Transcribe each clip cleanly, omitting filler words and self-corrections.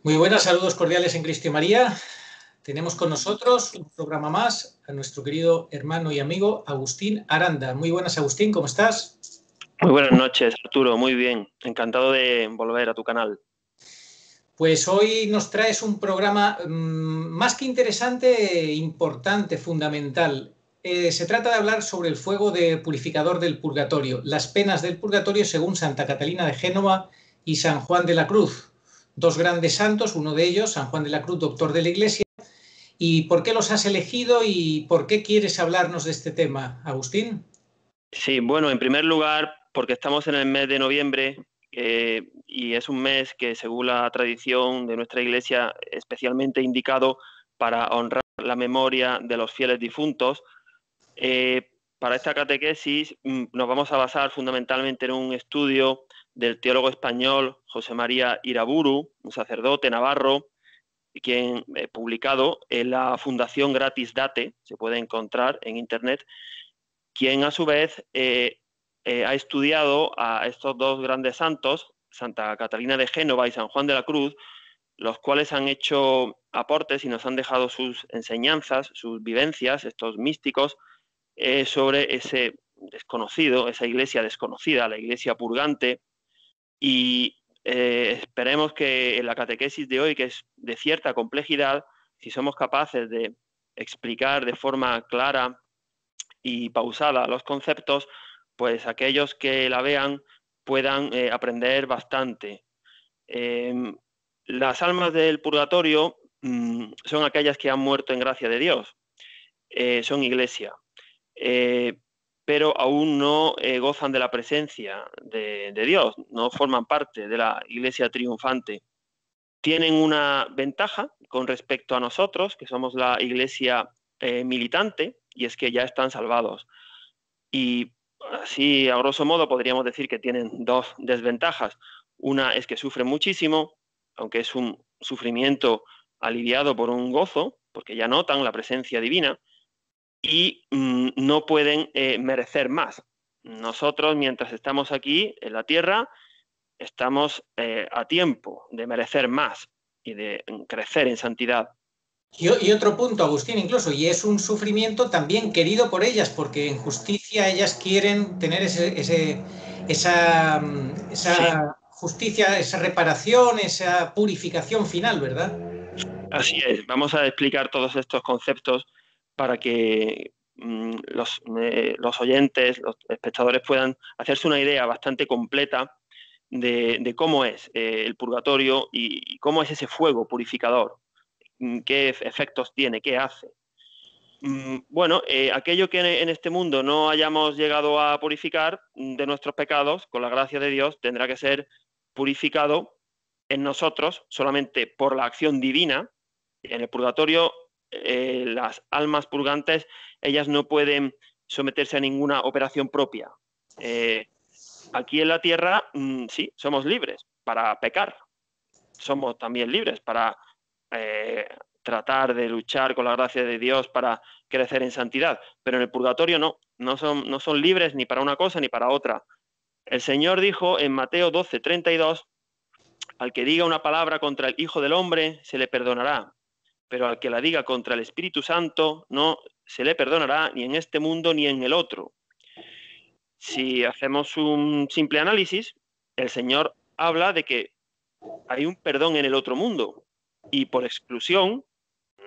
Muy buenas, saludos cordiales en Cristo y María. Tenemos con nosotros un programa más a nuestro querido hermano y amigo Agustín Aranda. Muy buenas, Agustín, ¿cómo estás? Muy buenas noches, Arturo, muy bien. Encantado de volver a tu canal. Pues hoy nos traes un programa más que interesante, importante, fundamental. Se trata de hablar sobre el fuego de purificador del purgatorio, las penas del purgatorio según Santa Catalina de Génova y San Juan de la Cruz. Dos grandes santos, uno de ellos, San Juan de la Cruz, doctor de la Iglesia. ¿Y por qué los has elegido y por qué quieres hablarnos de este tema, Agustín? Sí, bueno, en primer lugar, porque estamos en el mes de noviembre y es un mes que, según la tradición de nuestra Iglesia, especialmente indicado para honrar la memoria de los fieles difuntos. Para esta catequesis nos vamos a basar fundamentalmente en un estudio del teólogo español José María Iraburu, un sacerdote navarro, quien publicado en la Fundación Gratis Date, se puede encontrar en internet, quien a su vez ha estudiado a estos dos grandes santos, Santa Catalina de Génova y San Juan de la Cruz, los cuales han hecho aportes y nos han dejado sus enseñanzas, sus vivencias, estos místicos, sobre ese desconocido, esa iglesia desconocida, la iglesia purgante. Y esperemos que en la catequesis de hoy, que es de cierta complejidad, si somos capaces de explicar de forma clara y pausada los conceptos, pues aquellos que la vean puedan aprender bastante. Las almas del purgatorio son aquellas que han muerto en gracia de Dios, son iglesia. Pero aún no gozan de la presencia de Dios, no forman parte de la iglesia triunfante. Tienen una ventaja con respecto a nosotros, que somos la iglesia militante, y es que ya están salvados. Y así, a grosso modo, podríamos decir que tienen dos desventajas. Una es que sufren muchísimo, aunque es un sufrimiento aliviado por un gozo, porque ya notan la presencia divina, y no pueden merecer más. Nosotros, mientras estamos aquí en la tierra, estamos a tiempo de merecer más y de crecer en santidad. Y otro punto, Agustín, incluso, y es un sufrimiento también querido por ellas, porque en justicia ellas quieren tener Sí, esa justicia, esa reparación, esa purificación final, ¿verdad? así es. Vamos a explicar todos estos conceptos para que los oyentes, los espectadores puedan hacerse una idea bastante completa de cómo es el purgatorio y cómo es ese fuego purificador, qué efectos tiene, qué hace. Bueno, aquello que en este mundo no hayamos llegado a purificar de nuestros pecados, con la gracia de Dios, tendrá que ser purificado en nosotros solamente por la acción divina. En el purgatorio, las almas purgantes, ellas no pueden someterse a ninguna operación propia. Eh, Aquí en la tierra, sí, somos libres para pecar, somos también libres para eh, tratar de luchar con la gracia de Dios para crecer en santidad, pero en el purgatorio no son libres ni para una cosa ni para otra. El Señor dijo en Mateo 12:32, al que diga una palabra contra el Hijo del Hombre se le perdonará, pero al que la diga contra el Espíritu Santo no se le perdonará ni en este mundo ni en el otro. Si hacemos un simple análisis, el Señor habla de que hay un perdón en el otro mundo y por exclusión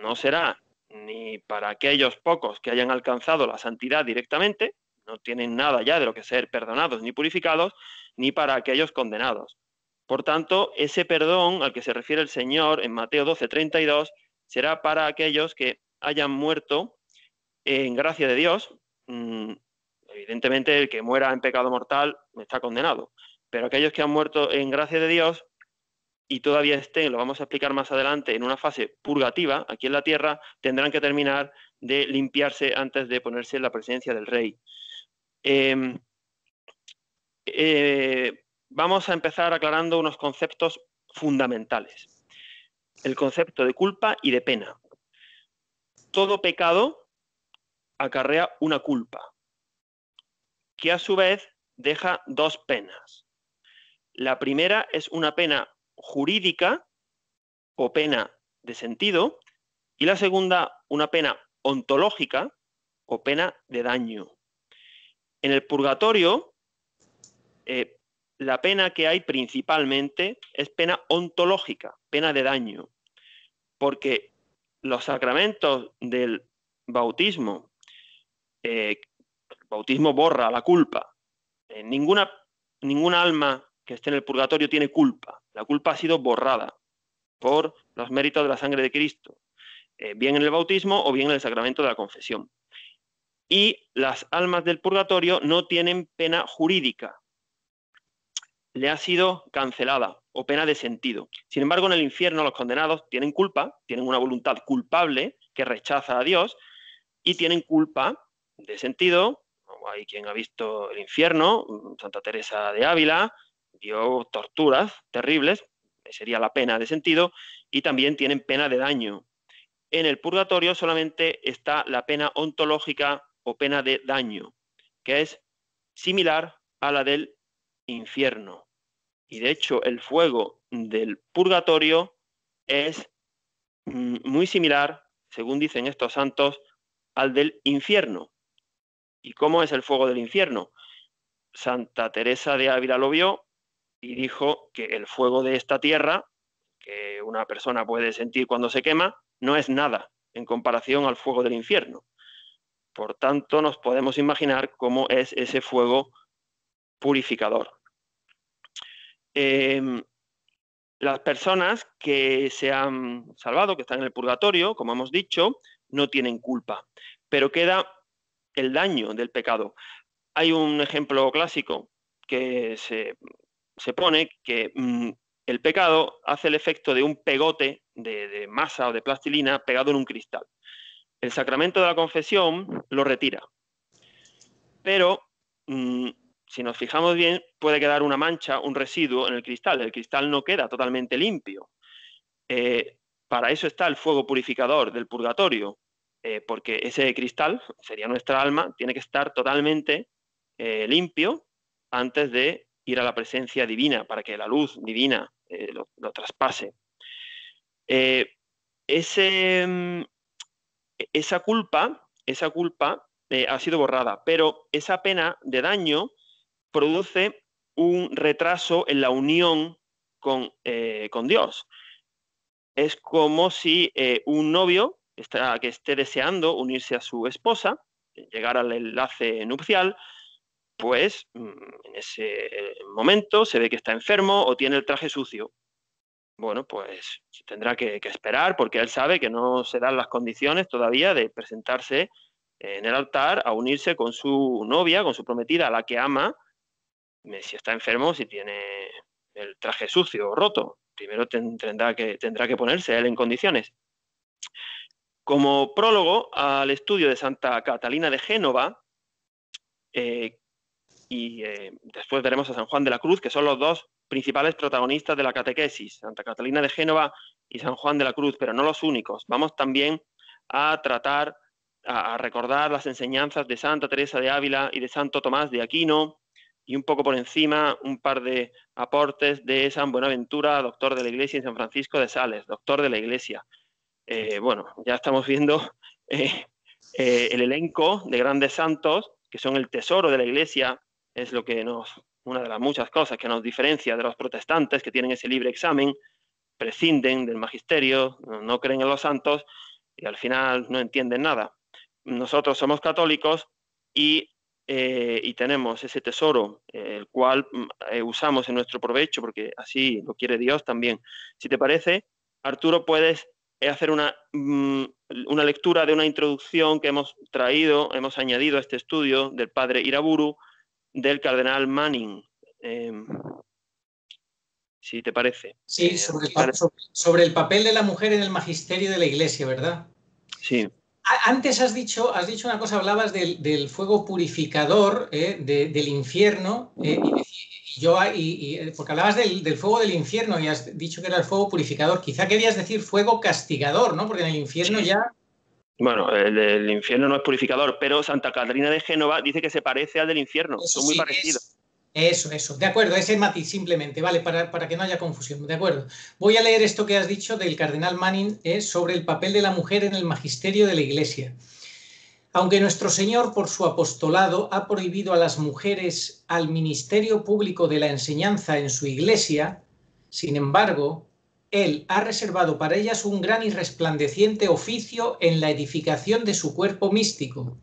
no será ni para aquellos pocos que hayan alcanzado la santidad directamente, no tienen nada ya de lo que ser perdonados ni purificados, ni para aquellos condenados. Por tanto, ese perdón al que se refiere el Señor en Mateo 12:32 será para aquellos que hayan muerto en gracia de Dios. Evidentemente, el que muera en pecado mortal está condenado, pero aquellos que han muerto en gracia de Dios y todavía estén, lo vamos a explicar más adelante, en una fase purgativa aquí en la tierra, tendrán que terminar de limpiarse antes de ponerse en la presencia del Rey. Eh, Vamos a empezar aclarando unos conceptos fundamentales. El concepto de culpa y de pena. Todo pecado acarrea una culpa, que a su vez deja dos penas. La primera es una pena jurídica o pena de sentido, y la segunda, una pena ontológica o pena de daño. En el purgatorio, la pena que hay principalmente es pena ontológica, pena de daño, porque los sacramentos del bautismo, el bautismo borra la culpa. Ninguna alma que esté en el purgatorio tiene culpa. La culpa ha sido borrada por los méritos de la sangre de Cristo, bien en el bautismo o bien en el sacramento de la confesión. Y las almas del purgatorio no tienen pena jurídica, le ha sido cancelada, o pena de sentido. Sin embargo, en el infierno los condenados tienen culpa, tienen una voluntad culpable que rechaza a Dios, y tienen culpa de sentido. Hay quien ha visto el infierno, Santa Teresa de Ávila dio torturas terribles, sería la pena de sentido, y también tienen pena de daño. En el purgatorio solamente está la pena ontológica o pena de daño, que es similar a la del infierno. Y de hecho el fuego del purgatorio es muy similar, según dicen estos santos, al del infierno. ¿Y cómo es el fuego del infierno? Santa Teresa de Ávila lo vio y dijo que el fuego de esta tierra, que una persona puede sentir cuando se quema, no es nada en comparación al fuego del infierno. Por tanto, nos podemos imaginar cómo es ese fuego purificador. Las personas que se han salvado, que están en el purgatorio, como hemos dicho, no tienen culpa, pero queda el daño del pecado. Hay un ejemplo clásico que se pone que el pecado hace el efecto de un pegote de masa o de plastilina pegado en un cristal. El sacramento de la confesión lo retira, pero si nos fijamos bien, puede quedar una mancha, un residuo en el cristal. El cristal no queda totalmente limpio. Para eso está el fuego purificador del purgatorio, porque ese cristal, sería nuestra alma, tiene que estar totalmente limpio antes de ir a la presencia divina, para que la luz divina lo traspase. Esa culpa ha sido borrada, pero esa pena de daño produce un retraso en la unión con Dios. Es como si un novio que esté deseando unirse a su esposa, llegar al enlace nupcial, pues en ese momento se ve que está enfermo o tiene el traje sucio. Bueno, pues tendrá que esperar, porque él sabe que no se dan las condiciones todavía de presentarse en el altar a unirse con su novia, con su prometida, a la que ama. Si está enfermo, si tiene el traje sucio o roto, primero tendrá que ponerse él en condiciones. Como prólogo al estudio de Santa Catalina de Génova, después veremos a San Juan de la Cruz, que son los dos principales protagonistas de la catequesis, Santa Catalina de Génova y San Juan de la Cruz, pero no los únicos. Vamos también a recordar las enseñanzas de Santa Teresa de Ávila y de Santo Tomás de Aquino, y un poco por encima un par de aportes de San Buenaventura, doctor de la Iglesia, y San Francisco de Sales, doctor de la Iglesia. Bueno, ya estamos viendo el elenco de grandes santos que son el tesoro de la Iglesia. Es una de las muchas cosas que nos diferencia de los protestantes, que tienen ese libre examen, prescinden del magisterio, no creen en los santos y al final no entienden nada. Nosotros somos católicos y tenemos ese tesoro, el cual usamos en nuestro provecho, porque así lo quiere Dios también. Si te parece, Arturo, puedes hacer una lectura de una introducción que hemos añadido a este estudio del padre Iraburu, del cardenal Manning, si te parece. Sí, sobre el papel de la mujer en el magisterio de la Iglesia, ¿verdad? Sí. Antes has dicho una cosa, hablabas del fuego purificador del infierno, porque hablabas del fuego del infierno y has dicho que era el fuego purificador. Quizá querías decir fuego castigador, ¿no? Porque en el infierno ya... Bueno, el infierno no es purificador, pero Santa Catalina de Génova dice que se parece al del infierno, son muy parecidos. Eso. De acuerdo, ese matiz simplemente, ¿vale? Para que no haya confusión. De acuerdo. Voy a leer esto que has dicho del cardenal Manning sobre el papel de la mujer en el magisterio de la Iglesia. Aunque nuestro Señor, por su apostolado, ha prohibido a las mujeres al ministerio público de la enseñanza en su Iglesia, sin embargo, Él ha reservado para ellas un gran y resplandeciente oficio en la edificación de su cuerpo místico.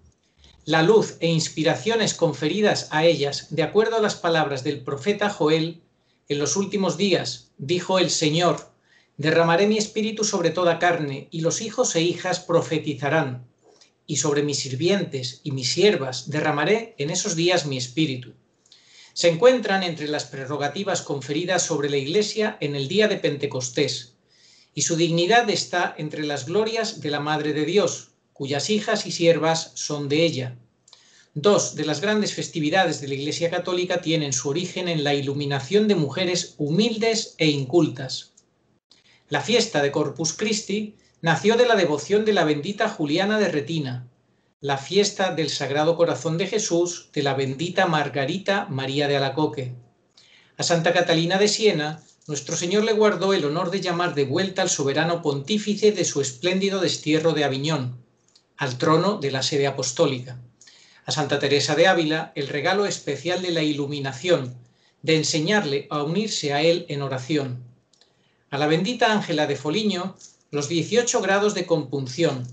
La luz e inspiraciones conferidas a ellas, de acuerdo a las palabras del profeta Joel, en los últimos días, dijo el Señor, derramaré mi espíritu sobre toda carne, y los hijos e hijas profetizarán, y sobre mis sirvientes y mis siervas derramaré en esos días mi espíritu. Se encuentran entre las prerrogativas conferidas sobre la Iglesia en el día de Pentecostés, y su dignidad está entre las glorias de la Madre de Dios, cuyas hijas y siervas son de ella. Dos de las grandes festividades de la Iglesia Católica tienen su origen en la iluminación de mujeres humildes e incultas. La fiesta de Corpus Christi nació de la devoción de la bendita Juliana de Retina, la fiesta del Sagrado Corazón de Jesús de la bendita Margarita María de Alacoque. A Santa Catalina de Siena, nuestro Señor le guardó el honor de llamar de vuelta al soberano pontífice de su espléndido destierro de Aviñón, al trono de la sede apostólica. A Santa Teresa de Ávila, el regalo especial de la iluminación, de enseñarle a unirse a él en oración. A la bendita Ángela de Foligno, los 18 grados de compunción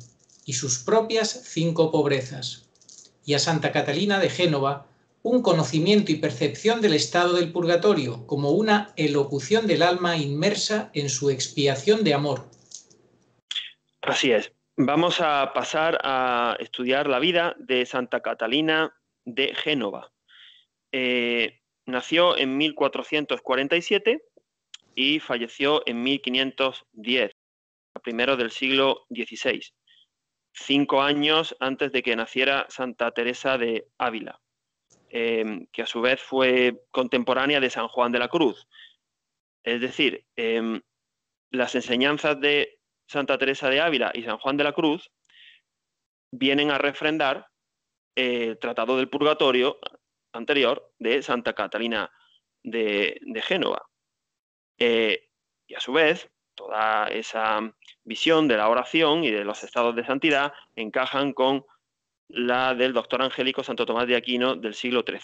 y sus propias 5 pobrezas. Y a Santa Catalina de Génova, un conocimiento y percepción del estado del purgatorio, como una elocución del alma inmersa en su expiación de amor. Así es. Vamos a pasar a estudiar la vida de Santa Catalina de Génova. Nació en 1447 y falleció en 1510, primero del siglo XVI, 5 años antes de que naciera Santa Teresa de Ávila, que a su vez fue contemporánea de San Juan de la Cruz. Es decir, las enseñanzas de Santa Teresa de Ávila y San Juan de la Cruz vienen a refrendar el Tratado del Purgatorio anterior de Santa Catalina de Génova. Y a su vez, toda esa visión de la oración y de los estados de santidad encajan con la del doctor angélico Santo Tomás de Aquino del siglo XIII.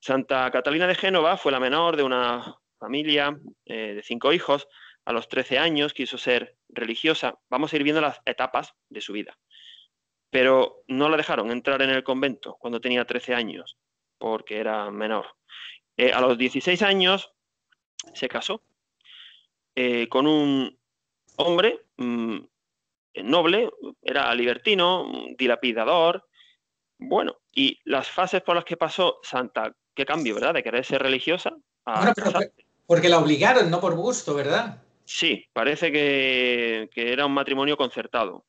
Santa Catalina de Génova fue la menor de una familia de 5 hijos. A los 13 años quiso ser religiosa. Vamos a ir viendo las etapas de su vida. Pero no la dejaron entrar en el convento cuando tenía 13 años, porque era menor. A los 16 años se casó con un hombre noble, era libertino, dilapidador. Bueno, y las fases por las que pasó Santa, qué cambio, ¿verdad? De querer ser religiosa a casarse. Porque la obligaron, no por gusto, ¿verdad? Sí, parece que era un matrimonio concertado.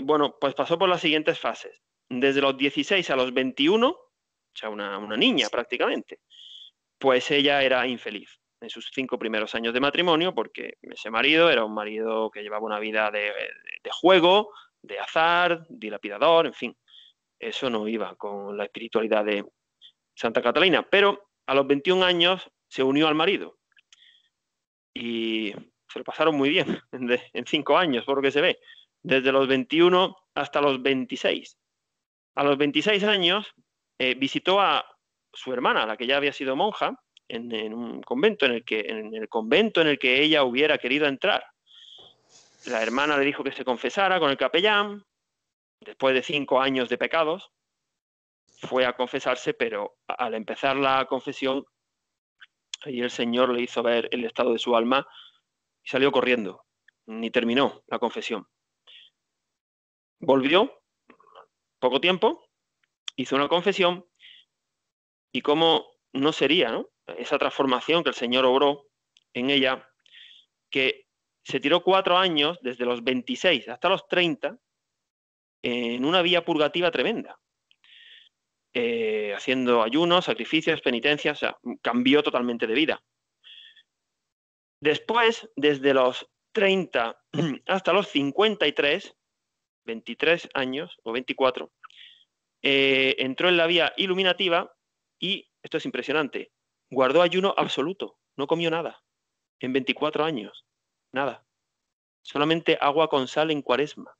Bueno, pues pasó por las siguientes fases. Desde los 16 a los 21, o sea, una niña prácticamente, pues ella era infeliz en sus 5 primeros años de matrimonio, porque ese marido era un marido que llevaba una vida de juego, de azar, dilapidador, en fin. Eso no iba con la espiritualidad de Santa Catalina. Pero a los 21 años se unió al marido y se lo pasaron muy bien en 5 años, por lo que se ve, desde los 21 hasta los 26. A los 26 años visitó a su hermana, la que ya había sido monja, en un convento en el convento en el que ella hubiera querido entrar. La hermana le dijo que se confesara con el capellán. Después de 5 años de pecados, fue a confesarse, pero al empezar la confesión, ahí el Señor le hizo ver el estado de su alma y salió corriendo. Ni terminó la confesión. Volvió, poco tiempo, hizo una confesión, y cómo no sería, ¿no?, esa transformación que el Señor obró en ella, que se tiró 4 años, desde los 26 hasta los 30, en una vía purgativa tremenda, haciendo ayunos, sacrificios, penitencias, o sea, cambió totalmente de vida. Después, desde los 30 hasta los 53, 23 años o 24, entró en la vía iluminativa y, esto es impresionante, guardó ayuno absoluto, no comió nada, en 24 años, nada, solamente agua con sal en Cuaresma.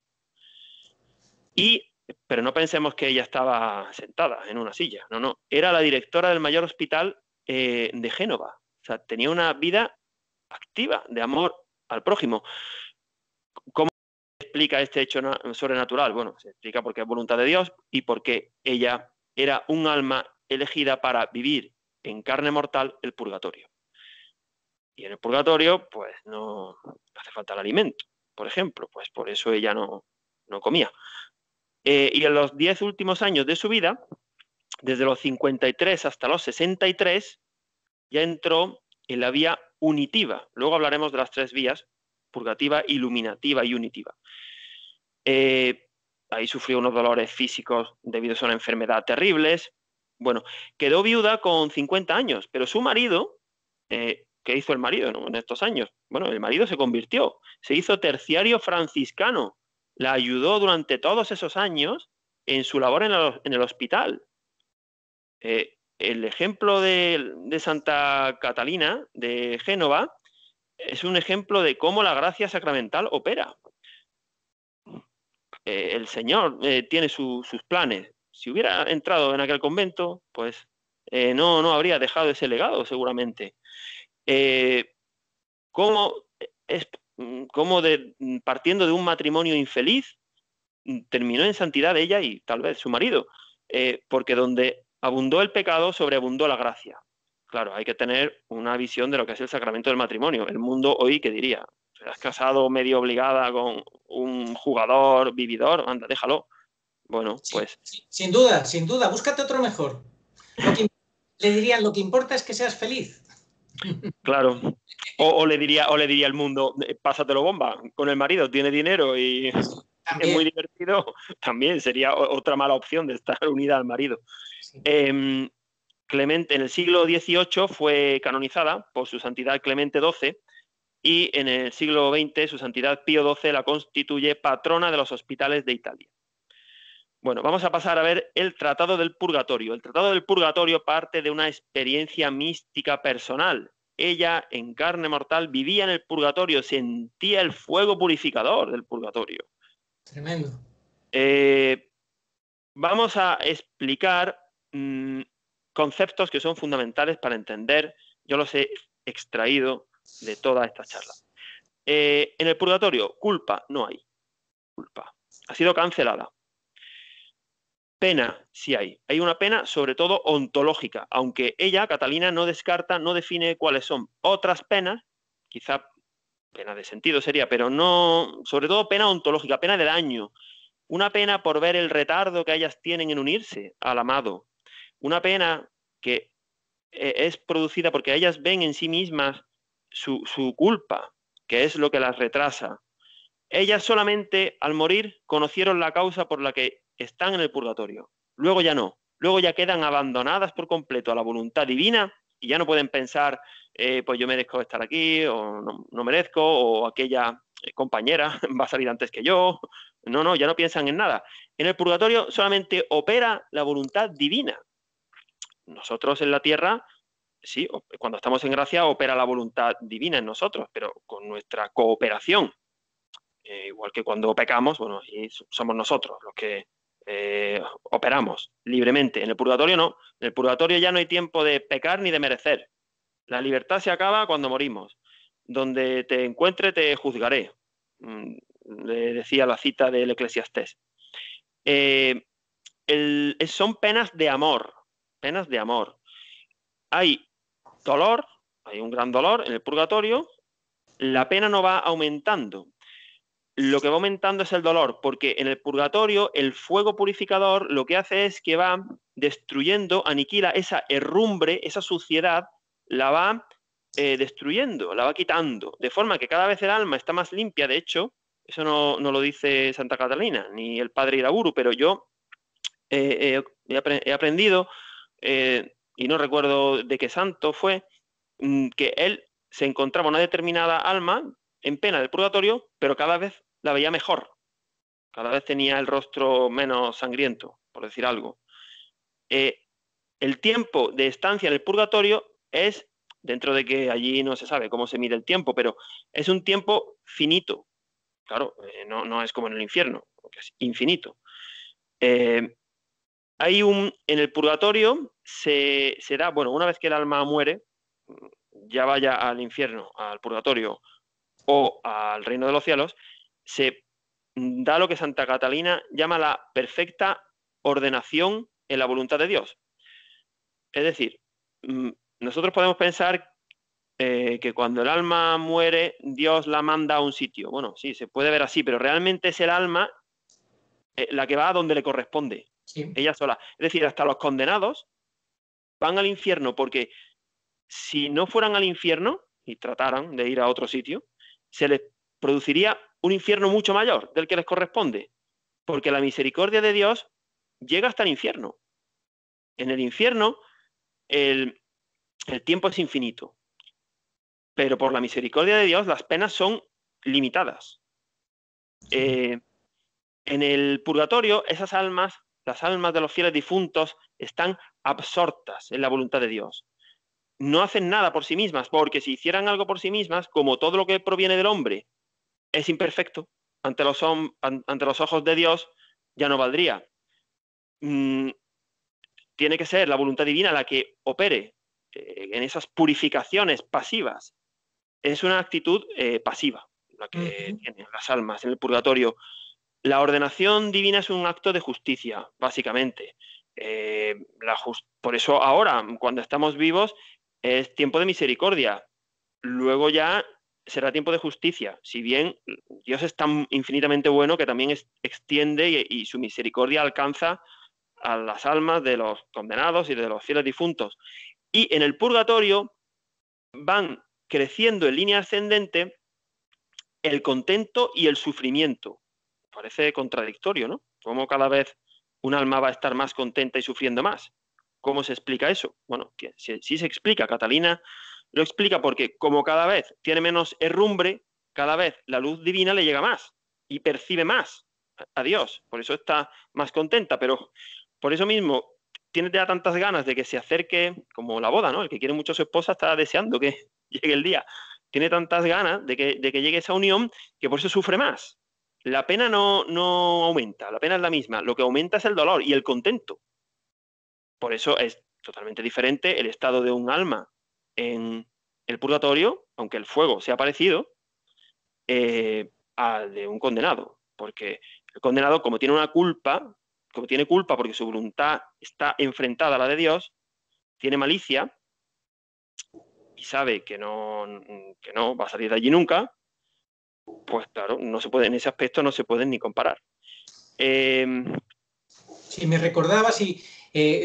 Pero no pensemos que ella estaba sentada en una silla, no, no, era la directora del mayor hospital de Génova, o sea, tenía una vida activa de amor al prójimo. ¿Cómo se explica este hecho sobrenatural? Bueno, se explica porque es voluntad de Dios y porque ella era un alma elegida para vivir en carne mortal el purgatorio. Y en el purgatorio, pues no hace falta el alimento, por ejemplo, pues por eso ella no comía. Y en los 10 últimos años de su vida, desde los 53 hasta los 63, ya entró en la vía unitiva. Luego hablaremos de las 3 vías, purgativa, iluminativa y unitiva. Ahí sufrió unos dolores físicos debido a una enfermedad terribles. Bueno, quedó viuda con 50 años, pero su marido, ¿qué hizo el marido en estos años? Bueno, el marido se convirtió, se hizo terciario franciscano, la ayudó durante todos esos años en su labor en el hospital. El ejemplo de Santa Catalina de Génova es un ejemplo de cómo la gracia sacramental opera. El Señor tiene sus planes. Si hubiera entrado en aquel convento, pues no habría dejado ese legado, seguramente. ¿Cómo partiendo de un matrimonio infeliz, terminó en santidad ella y tal vez su marido? Porque donde abundó el pecado, sobreabundó la gracia. Claro, hay que tener una visión de lo que es el sacramento del matrimonio. El mundo hoy, ¿qué diría? ¿Te has casado medio obligada con un jugador, vividor? Anda, déjalo. Bueno, Sí, pues... sí, sin duda, búscate otro mejor. Le dirían, lo que importa es que seas feliz. Claro. O le diría al mundo, pásatelo bomba con el marido, tiene dinero y es muy También. divertido. También sería otra mala opción de estar unida al marido. Sí. Clemente en el siglo XVIII fue canonizada por su santidad Clemente XII y en el siglo XX su santidad Pío XII la constituye patrona de los hospitales de Italia. Bueno, vamos a pasar a ver el Tratado del Purgatorio. El Tratado del Purgatorio parte de una experiencia mística personal. Ella, en carne mortal, vivía en el purgatorio, sentía el fuego purificador del purgatorio. Tremendo. Vamos a explicar conceptos que son fundamentales para entender. Yo los he extraído de toda esta charla. En el purgatorio, culpa, no hay. Culpa. Ha sido cancelada. Pena, sí hay. Hay una pena, sobre todo ontológica, aunque ella, Catalina, no descarta, no define cuáles son otras penas, quizá pena de sentido sería, pero no, sobre todo pena ontológica, pena de daño. Una pena por ver el retardo que ellas tienen en unirse al amado. Una pena que es producida porque ellas ven en sí mismas su culpa, que es lo que las retrasa. Ellas solamente al morir conocieron la causa por la que están en el purgatorio. Luego ya no. Luego ya quedan abandonadas por completo a la voluntad divina y ya no pueden pensar, pues yo merezco estar aquí o no merezco, o aquella compañera va a salir antes que yo. No, ya no piensan en nada. En el purgatorio solamente opera la voluntad divina. Nosotros en la tierra, sí, cuando estamos en gracia opera la voluntad divina en nosotros, pero con nuestra cooperación. Igual que cuando pecamos, bueno, y somos nosotros los que operamos libremente. En el purgatorio no. En el purgatorio ya no hay tiempo de pecar ni de merecer. La libertad se acaba cuando morimos. Donde te encuentre te juzgaré, le decía la cita del Eclesiastés. Son penas de amor, penas de amor. Hay dolor, hay un gran dolor en el purgatorio, la pena no va aumentando. Lo que va aumentando es el dolor, porque en el purgatorio el fuego purificador lo que hace es que va destruyendo, aniquila esa herrumbre, esa suciedad, la va destruyendo, la va quitando, de forma que cada vez el alma está más limpia. De hecho, eso no lo dice Santa Catalina ni el padre Iraburu, pero yo he aprendido, y no recuerdo de qué santo fue, que él se encontraba una determinada alma en pena del purgatorio, pero cada vez la veía mejor, cada vez tenía el rostro menos sangriento, por decir algo. el tiempo de estancia en el purgatorio es, dentro de que allí no se sabe cómo se mide el tiempo, pero es un tiempo finito. Claro, no es como en el infierno, que es infinito. En el purgatorio se da, bueno, una vez que el alma muere, ya vaya al infierno, al purgatorio o al reino de los cielos, se da lo que Santa Catalina llama la perfecta ordenación en la voluntad de Dios. Es decir, nosotros podemos pensar que cuando el alma muere, Dios la manda a un sitio. Bueno, sí, se puede ver así, pero realmente es el alma la que va a donde le corresponde, Sí. ella sola. Es decir, hasta los condenados van al infierno porque si no fueran al infierno y trataran de ir a otro sitio, se les produciría un infierno mucho mayor del que les corresponde, porque la misericordia de Dios llega hasta el infierno. En el infierno el tiempo es infinito, pero por la misericordia de Dios las penas son limitadas. En el purgatorio, esas almas, las almas de los fieles difuntos, están absortas en la voluntad de Dios. No hacen nada por sí mismas, porque si hicieran algo por sí mismas, como todo lo que proviene del hombre es imperfecto, ante los ojos de Dios ya no valdría. Tiene que ser la voluntad divina la que opere en esas purificaciones pasivas. Es una actitud pasiva la que tienen las almas en el purgatorio. La ordenación divina es un acto de justicia, básicamente. Por eso ahora, cuando estamos vivos, es tiempo de misericordia. Luego ya será tiempo de justicia. Si bien Dios es tan infinitamente bueno que también extiende y su misericordia alcanza a las almas de los condenados y de los fieles difuntos. Y en el purgatorio van creciendo en línea ascendente el contento y el sufrimiento. Parece contradictorio, ¿no? ¿Cómo cada vez un alma va a estar más contenta y sufriendo más? ¿Cómo se explica eso? Bueno, sí se explica. Catalina lo explica porque como cada vez tiene menos herrumbre, cada vez la luz divina le llega más y percibe más a Dios. Por eso está más contenta, pero por eso mismo tiene ya tantas ganas de que se acerque, como la boda, ¿no? El que quiere mucho a su esposa está deseando que llegue el día. Tiene tantas ganas de que llegue esa unión que por eso sufre más. La pena no aumenta, la pena es la misma. Lo que aumenta es el dolor y el contento. Por eso es totalmente diferente el estado de un alma en el purgatorio, aunque el fuego sea parecido, al de un condenado. Porque el condenado, como tiene culpa porque su voluntad está enfrentada a la de Dios, tiene malicia y sabe que no va a salir de allí nunca, pues claro, en ese aspecto no se pueden ni comparar. Sí, me recordabas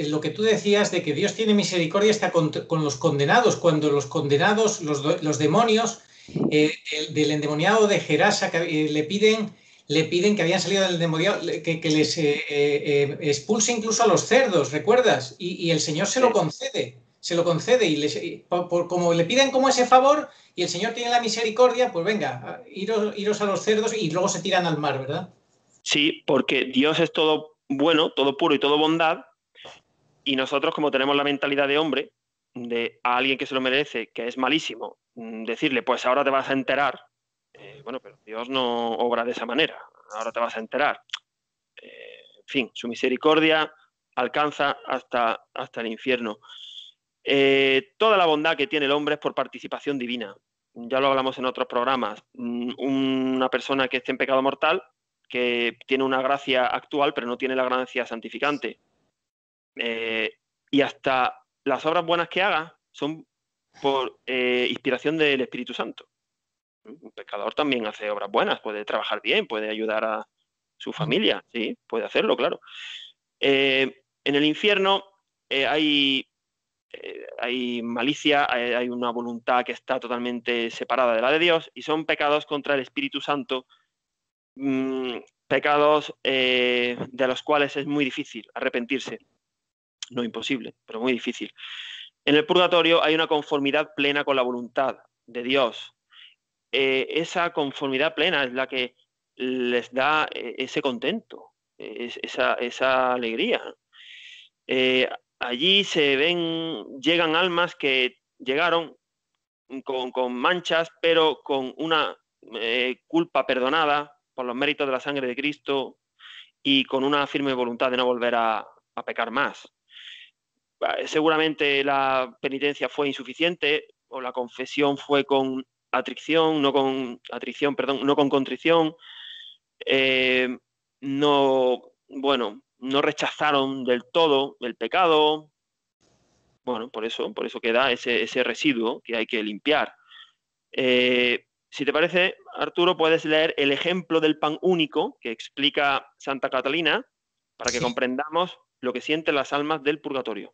lo que tú decías de que Dios tiene misericordia hasta con los condenados, cuando los condenados, los demonios del endemoniado de Gerasa le piden que habían salido del endemoniado, que les expulse incluso a los cerdos, ¿recuerdas? Y el Señor se lo concede como le piden como ese favor y el Señor tiene la misericordia, pues venga, iros a los cerdos y luego se tiran al mar, ¿verdad? Sí, porque Dios es todo bueno, todo puro y todo bondad, y nosotros, como tenemos la mentalidad de hombre, de a alguien que se lo merece, que es malísimo, decirle, pues ahora te vas a enterar, bueno, pero Dios no obra de esa manera, ahora te vas a enterar. En fin, su misericordia alcanza hasta el infierno. Toda la bondad que tiene el hombre es por participación divina. Ya lo hablamos en otros programas. Una persona que esté en pecado mortal, que tiene una gracia actual, pero no tiene la gracia santificante. Y hasta las obras buenas que haga son por inspiración del Espíritu Santo. Un pecador también hace obras buenas, puede trabajar bien, puede ayudar a su familia, sí, puede hacerlo, claro. En el infierno hay malicia, hay una voluntad que está totalmente separada de la de Dios y son pecados contra el Espíritu Santo, pecados de los cuales es muy difícil arrepentirse. No imposible, pero muy difícil. En el purgatorio hay una conformidad plena con la voluntad de Dios. Esa conformidad plena es la que les da ese contento, esa alegría. allí llegan almas que llegaron con manchas, pero con una culpa perdonada por los méritos de la sangre de Cristo y con una firme voluntad de no volver a pecar más. Seguramente la penitencia fue insuficiente o la confesión fue con atrición, no con contrición. No rechazaron del todo el pecado. Bueno, por eso queda ese residuo que hay que limpiar. Si te parece, Arturo, puedes leer el ejemplo del pan único que explica Santa Catalina para que comprendamos lo que sienten las almas del purgatorio.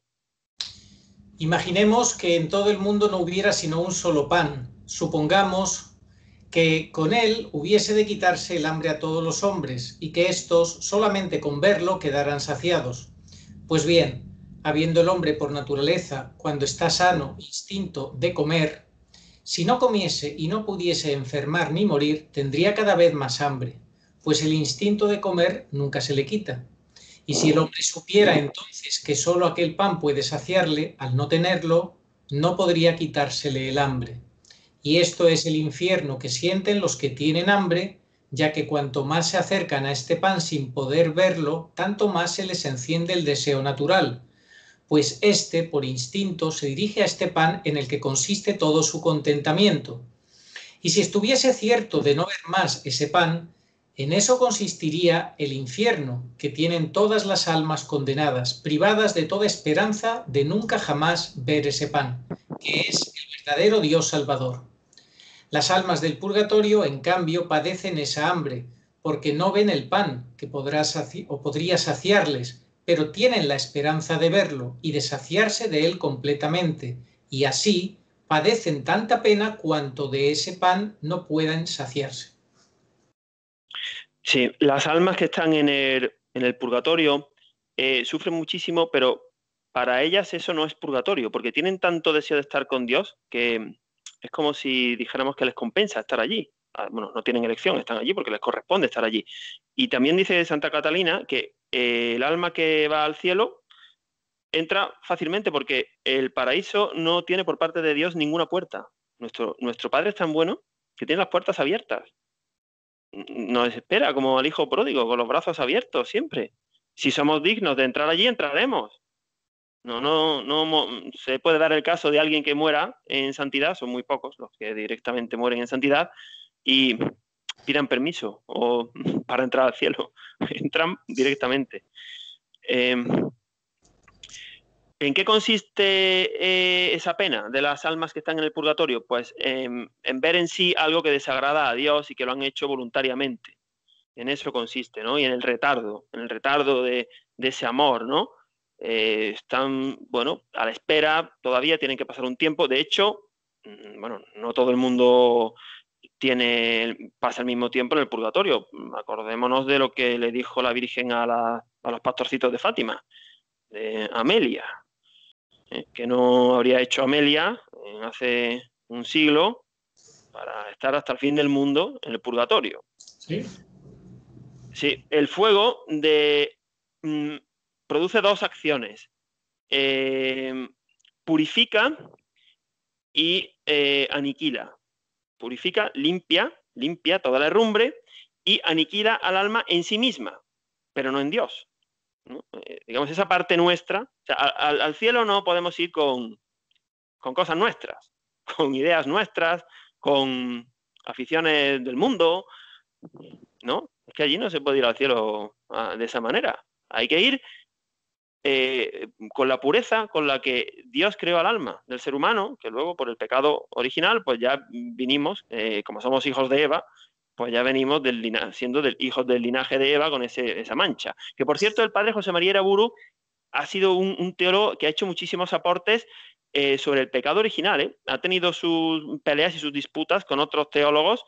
Imaginemos que en todo el mundo no hubiera sino un solo pan. Supongamos que con él hubiese de quitarse el hambre a todos los hombres y que éstos solamente con verlo quedaran saciados. Pues bien, habiendo el hombre por naturaleza, cuando está sano, instinto de comer, si no comiese y no pudiese enfermar ni morir, tendría cada vez más hambre, pues el instinto de comer nunca se le quita. Y si el hombre supiera entonces que solo aquel pan puede saciarle, al no tenerlo, no podría quitársele el hambre. Y esto es el infierno que sienten los que tienen hambre, ya que cuanto más se acercan a este pan sin poder verlo, tanto más se les enciende el deseo natural, pues éste, por instinto, se dirige a este pan en el que consiste todo su contentamiento. Y si estuviese cierto de no ver más ese pan, en eso consistiría el infierno que tienen todas las almas condenadas, privadas de toda esperanza de nunca jamás ver ese pan, que es el verdadero Dios Salvador. Las almas del purgatorio, en cambio, padecen esa hambre, porque no ven el pan que podría saciarles, pero tienen la esperanza de verlo y de saciarse de él completamente, y así padecen tanta pena cuanto de ese pan no puedan saciarse. Sí, las almas que están en el purgatorio sufren muchísimo, pero para ellas eso no es purgatorio, porque tienen tanto deseo de estar con Dios que es como si dijéramos que les compensa estar allí. Bueno, no tienen elección, están allí porque les corresponde estar allí. Y también dice Santa Catalina que el alma que va al cielo entra fácilmente porque el paraíso no tiene por parte de Dios ninguna puerta. Nuestro Padre es tan bueno que tiene las puertas abiertas. Nos espera como al hijo pródigo, con los brazos abiertos siempre. Si somos dignos de entrar allí, entraremos. No se puede dar el caso de alguien que muera en santidad, son muy pocos los que directamente mueren en santidad y pidan permiso o para entrar al cielo. Entran directamente. ¿En qué consiste esa pena de las almas que están en el purgatorio? Pues en ver en sí algo que desagrada a Dios y que lo han hecho voluntariamente. En eso consiste, ¿no? Y en el retardo de ese amor, ¿no? Están, bueno, a la espera, todavía tienen que pasar un tiempo. De hecho, bueno, no todo el mundo pasa el mismo tiempo en el purgatorio. Acordémonos de lo que le dijo la Virgen a los pastorcitos de Fátima, de Amelia, que no habría hecho Amelia hace un siglo para estar hasta el fin del mundo en el purgatorio. ¿Sí? Sí, el fuego produce dos acciones. Purifica y aniquila. Purifica, limpia toda la herrumbre y aniquila al alma en sí misma, pero no en Dios, ¿no? Digamos, esa parte nuestra. O sea, al cielo no podemos ir con cosas nuestras, con ideas nuestras, con aficiones del mundo, ¿no? Es que allí no se puede ir al cielo de esa manera. Hay que ir con la pureza con la que Dios creó al alma del ser humano, que luego por el pecado original, pues ya vinimos, como somos hijos de Eva, pues ya venimos siendo hijos del linaje de Eva con esa mancha. Que por cierto, el padre José María Iraburu ha sido un teólogo que ha hecho muchísimos aportes sobre el pecado original, ¿eh? Ha tenido sus peleas y sus disputas con otros teólogos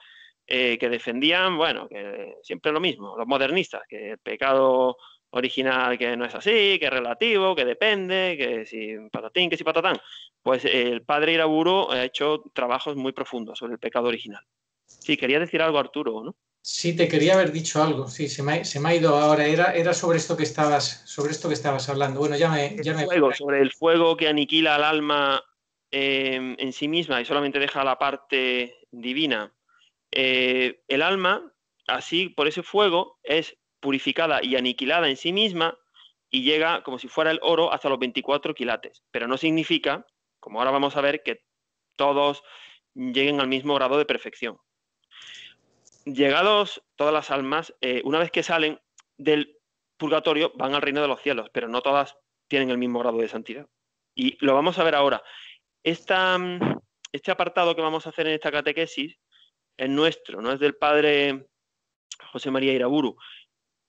que defendían, bueno, que siempre lo mismo, los modernistas, que el pecado original que no es así, que es relativo, que depende, que si patatín, que si patatán. Pues el padre Iraburu ha hecho trabajos muy profundos sobre el pecado original. Sí, quería decir algo, Arturo, ¿no? Sí, te quería haber dicho algo. Sí, se me ha ido ahora. Era sobre esto que estabas hablando. Bueno, ya me Fuego, sobre el fuego que aniquila al alma en sí misma y solamente deja la parte divina. El alma, así por ese fuego, es purificada y aniquilada en sí misma y llega como si fuera el oro hasta los 24 quilates. Pero no significa, como ahora vamos a ver, que todos lleguen al mismo grado de perfección. Llegados todas las almas, una vez que salen del purgatorio, van al reino de los cielos, pero no todas tienen el mismo grado de santidad. Y lo vamos a ver ahora. Este apartado que vamos a hacer en esta catequesis es nuestro, no es del padre José María Iraburu,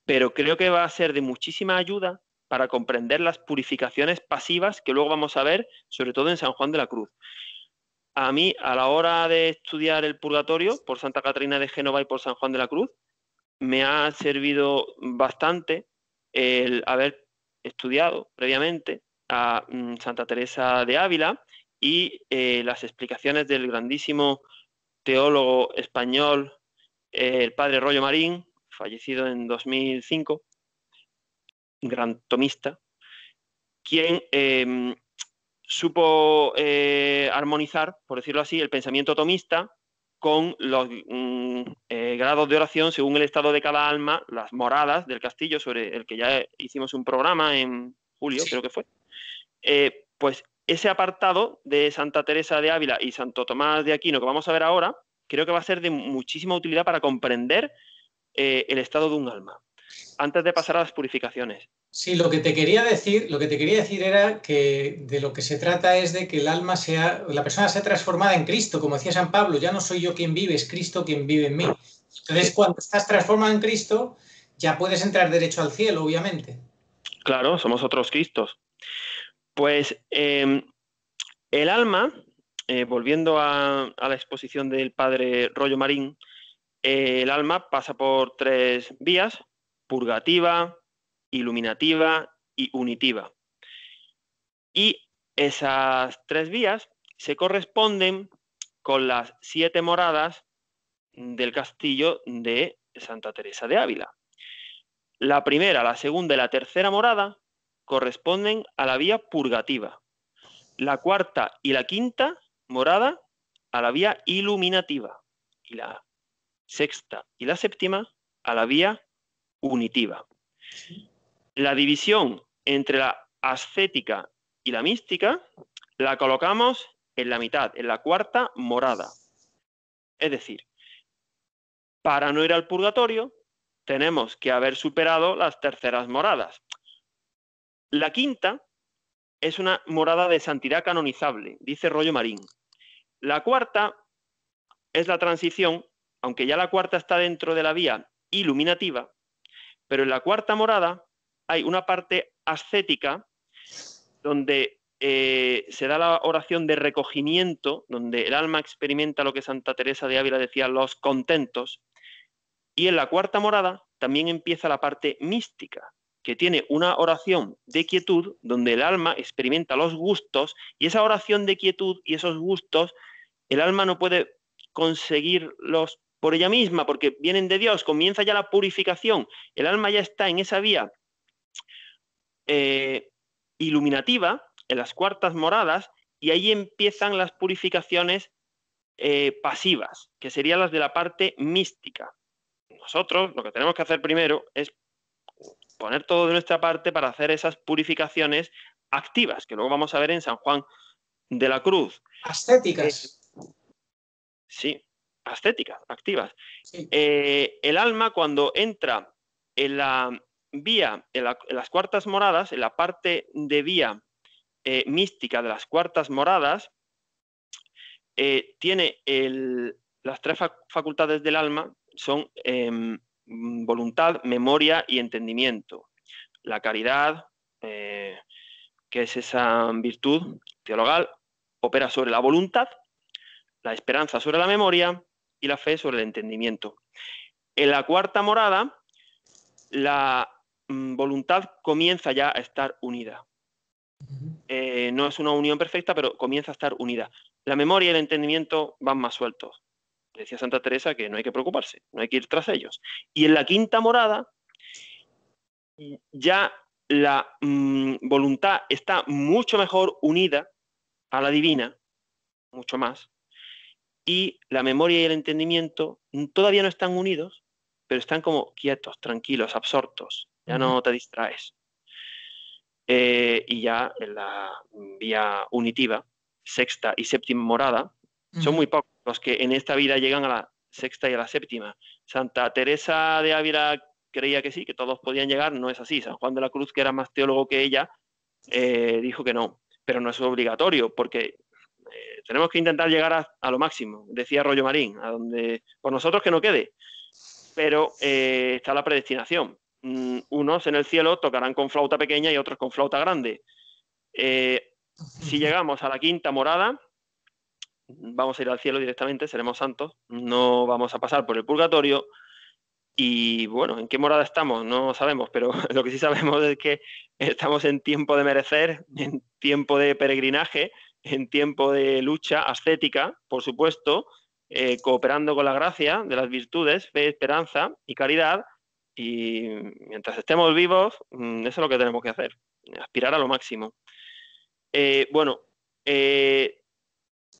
pero creo que va a ser de muchísima ayuda para comprender las purificaciones pasivas que luego vamos a ver, sobre todo en San Juan de la Cruz. A mí, a la hora de estudiar el purgatorio por Santa Catarina de Génova y por San Juan de la Cruz, me ha servido bastante el haber estudiado previamente a Santa Teresa de Ávila y las explicaciones del grandísimo teólogo español, el padre Rollo Marín, fallecido en 2005, un gran tomista, quien supo armonizar, por decirlo así, el pensamiento tomista con los grados de oración según el estado de cada alma, las moradas del castillo, sobre el que ya hicimos un programa en julio, creo que fue. Pues ese apartado de Santa Teresa de Ávila y Santo Tomás de Aquino que vamos a ver ahora, creo que va a ser de muchísima utilidad para comprender el estado de un alma, antes de pasar a las purificaciones. Sí, lo que te quería decir era que de lo que se trata es de que la persona sea transformada en Cristo, como decía San Pablo, ya no soy yo quien vive, es Cristo quien vive en mí. Entonces, Sí. cuando estás transformado en Cristo, ya puedes entrar derecho al cielo, obviamente. Claro, somos otros Cristos. Pues el alma, volviendo a la exposición del padre Rollo Marín, el alma pasa por tres vías: purgativa, iluminativa y unitiva. Y esas tres vías se corresponden con las 7 moradas del castillo de Santa Teresa de Ávila. La primera, la segunda y la tercera morada corresponden a la vía purgativa. La cuarta y la quinta morada a la vía iluminativa. Y la sexta y la séptima a la vía unitiva. La división entre la ascética y la mística la colocamos en la mitad, en la cuarta morada. Es decir, para no ir al purgatorio, tenemos que haber superado las terceras moradas. La quinta es una morada de santidad canonizable, dice Rollo Marín. La cuarta es la transición, aunque ya la cuarta está dentro de la vía iluminativa, pero en la cuarta morada hay una parte ascética donde se da la oración de recogimiento, donde el alma experimenta lo que Santa Teresa de Ávila decía, los contentos, y en la cuarta morada también empieza la parte mística, que tiene una oración de quietud donde el alma experimenta los gustos, y esa oración de quietud y esos gustos, el alma no puede conseguirlos por ella misma, porque vienen de Dios, comienza ya la purificación, el alma ya está en esa vía iluminativa, en las cuartas moradas, y ahí empiezan las purificaciones pasivas, que serían las de la parte mística. Nosotros lo que tenemos que hacer primero es poner todo de nuestra parte para hacer esas purificaciones activas, que luego vamos a ver en San Juan de la Cruz. Ascéticas. Sí, ascéticas, activas. Sí. El alma, cuando entra en la vía, en las cuartas moradas, en la parte de vía mística de las cuartas moradas, tiene las tres facultades del alma, son voluntad, memoria y entendimiento. La caridad, que es esa virtud teologal, opera sobre la voluntad, la esperanza sobre la memoria y la fe sobre el entendimiento. En la cuarta morada, la voluntad comienza ya a estar unida. No es una unión perfecta, pero comienza a estar unida. La memoria y el entendimiento van más sueltos. decía Santa Teresa que no hay que preocuparse, no hay que ir tras ellos. Y en la quinta morada ya la voluntad está mucho mejor unida a la divina, mucho más, y la memoria y el entendimiento todavía no están unidos, pero están como quietos, tranquilos, absortos, ya no te distraes. Y ya en la vía unitiva, sexta y séptima morada, son muy pocos los que en esta vida llegan a la sexta y a la séptima. Santa Teresa de Ávila creía que sí, que todos podían llegar, no es así. San Juan de la Cruz, que era más teólogo que ella, dijo que no, pero no es obligatorio, porque tenemos que intentar llegar a lo máximo, decía Rollo Marín, a donde por nosotros que no quede, pero está la predestinación. Unos en el cielo tocarán con flauta pequeña y otros con flauta grande. Si llegamos a la quinta morada, vamos a ir al cielo directamente, seremos santos, no vamos a pasar por el purgatorio. Y bueno, ¿en qué morada estamos? No sabemos, pero lo que sí sabemos es que estamos en tiempo de merecer, en tiempo de peregrinaje, en tiempo de lucha ascética, por supuesto, cooperando con la gracia de las virtudes, fe, esperanza y caridad. Y mientras estemos vivos, eso es lo que tenemos que hacer, aspirar a lo máximo. Bueno,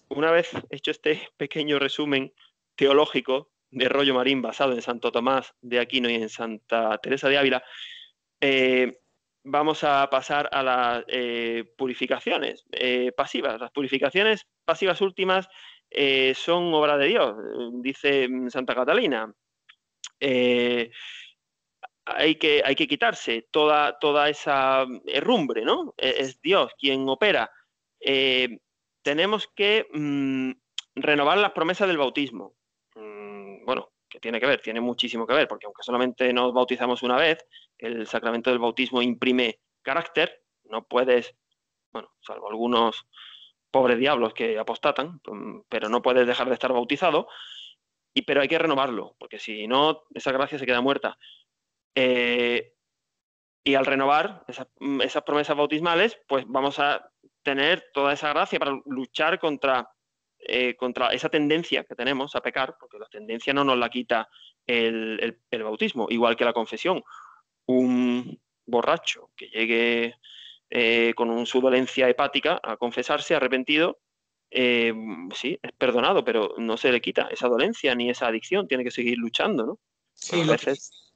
una vez hecho este pequeño resumen teológico de Rollo Marín basado en Santo Tomás de Aquino y en Santa Teresa de Ávila, vamos a pasar a las purificaciones pasivas. Las purificaciones pasivas últimas son obra de Dios, dice Santa Catalina. Hay que quitarse toda esa herrumbre, ¿no? Es Dios quien opera. Tenemos que renovar las promesas del bautismo. Bueno, ¿qué tiene que ver? Tiene muchísimo que ver, porque aunque solamente nos bautizamos una vez, el sacramento del bautismo imprime carácter. No puedes, bueno, salvo algunos pobres diablos que apostatan, pero no puedes dejar de estar bautizado. Pero hay que renovarlo, porque si no, esa gracia se queda muerta. Y al renovar esas promesas bautismales, pues vamos a tener toda esa gracia para luchar contra esa tendencia que tenemos a pecar, porque la tendencia no nos la quita el bautismo, igual que la confesión. Un borracho que llegue con su dolencia hepática a confesarse, arrepentido, sí, es perdonado, pero no se le quita esa dolencia ni esa adicción, tiene que seguir luchando, ¿no? Sí, A veces...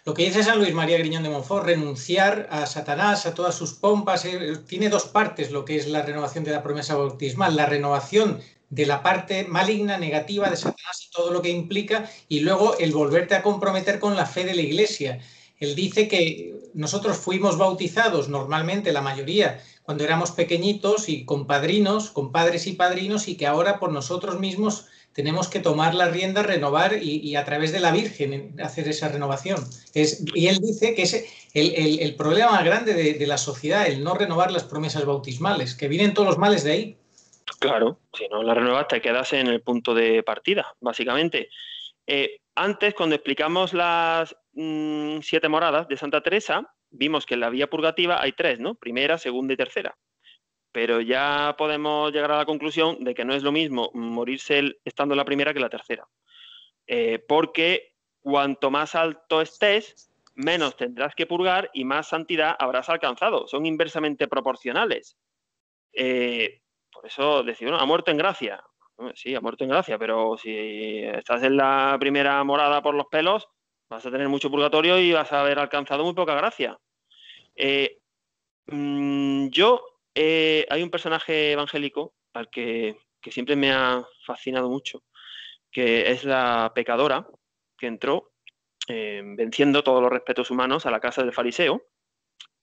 lo que dice San Luis María Griñón de Montfort, renunciar a Satanás, a todas sus pompas, tiene dos partes lo que es la renovación de la promesa bautismal, la renovación de la parte maligna, negativa de Satanás y todo lo que implica, y luego el volverte a comprometer con la fe de la Iglesia. Él dice que nosotros fuimos bautizados, normalmente la mayoría, cuando éramos pequeñitos y con padrinos, con padres y padrinos, y que ahora por nosotros mismos tenemos que tomar la rienda, renovar y a través de la Virgen hacer esa renovación. Y él dice que es el problema más grande de la sociedad, el no renovar las promesas bautismales, que vienen todos los males de ahí. Claro, si no la renuevas te quedas en el punto de partida, básicamente. Antes, cuando explicamos las 7 moradas de Santa Teresa, vimos que en la vía purgativa hay 3, ¿no? Primera, segunda y tercera. Pero ya podemos llegar a la conclusión de que no es lo mismo morirse estando en la primera que en la tercera. Porque cuanto más alto estés, menos tendrás que purgar y más santidad habrás alcanzado. Son inversamente proporcionales. Por eso decir, bueno, ha muerto en gracia. Sí, ha muerto en gracia, pero si estás en la primera morada por los pelos, vas a tener mucho purgatorio y vas a haber alcanzado muy poca gracia. Hay un personaje evangélico al que siempre me ha fascinado mucho, que es la pecadora que entró venciendo todos los respetos humanos a la casa del fariseo,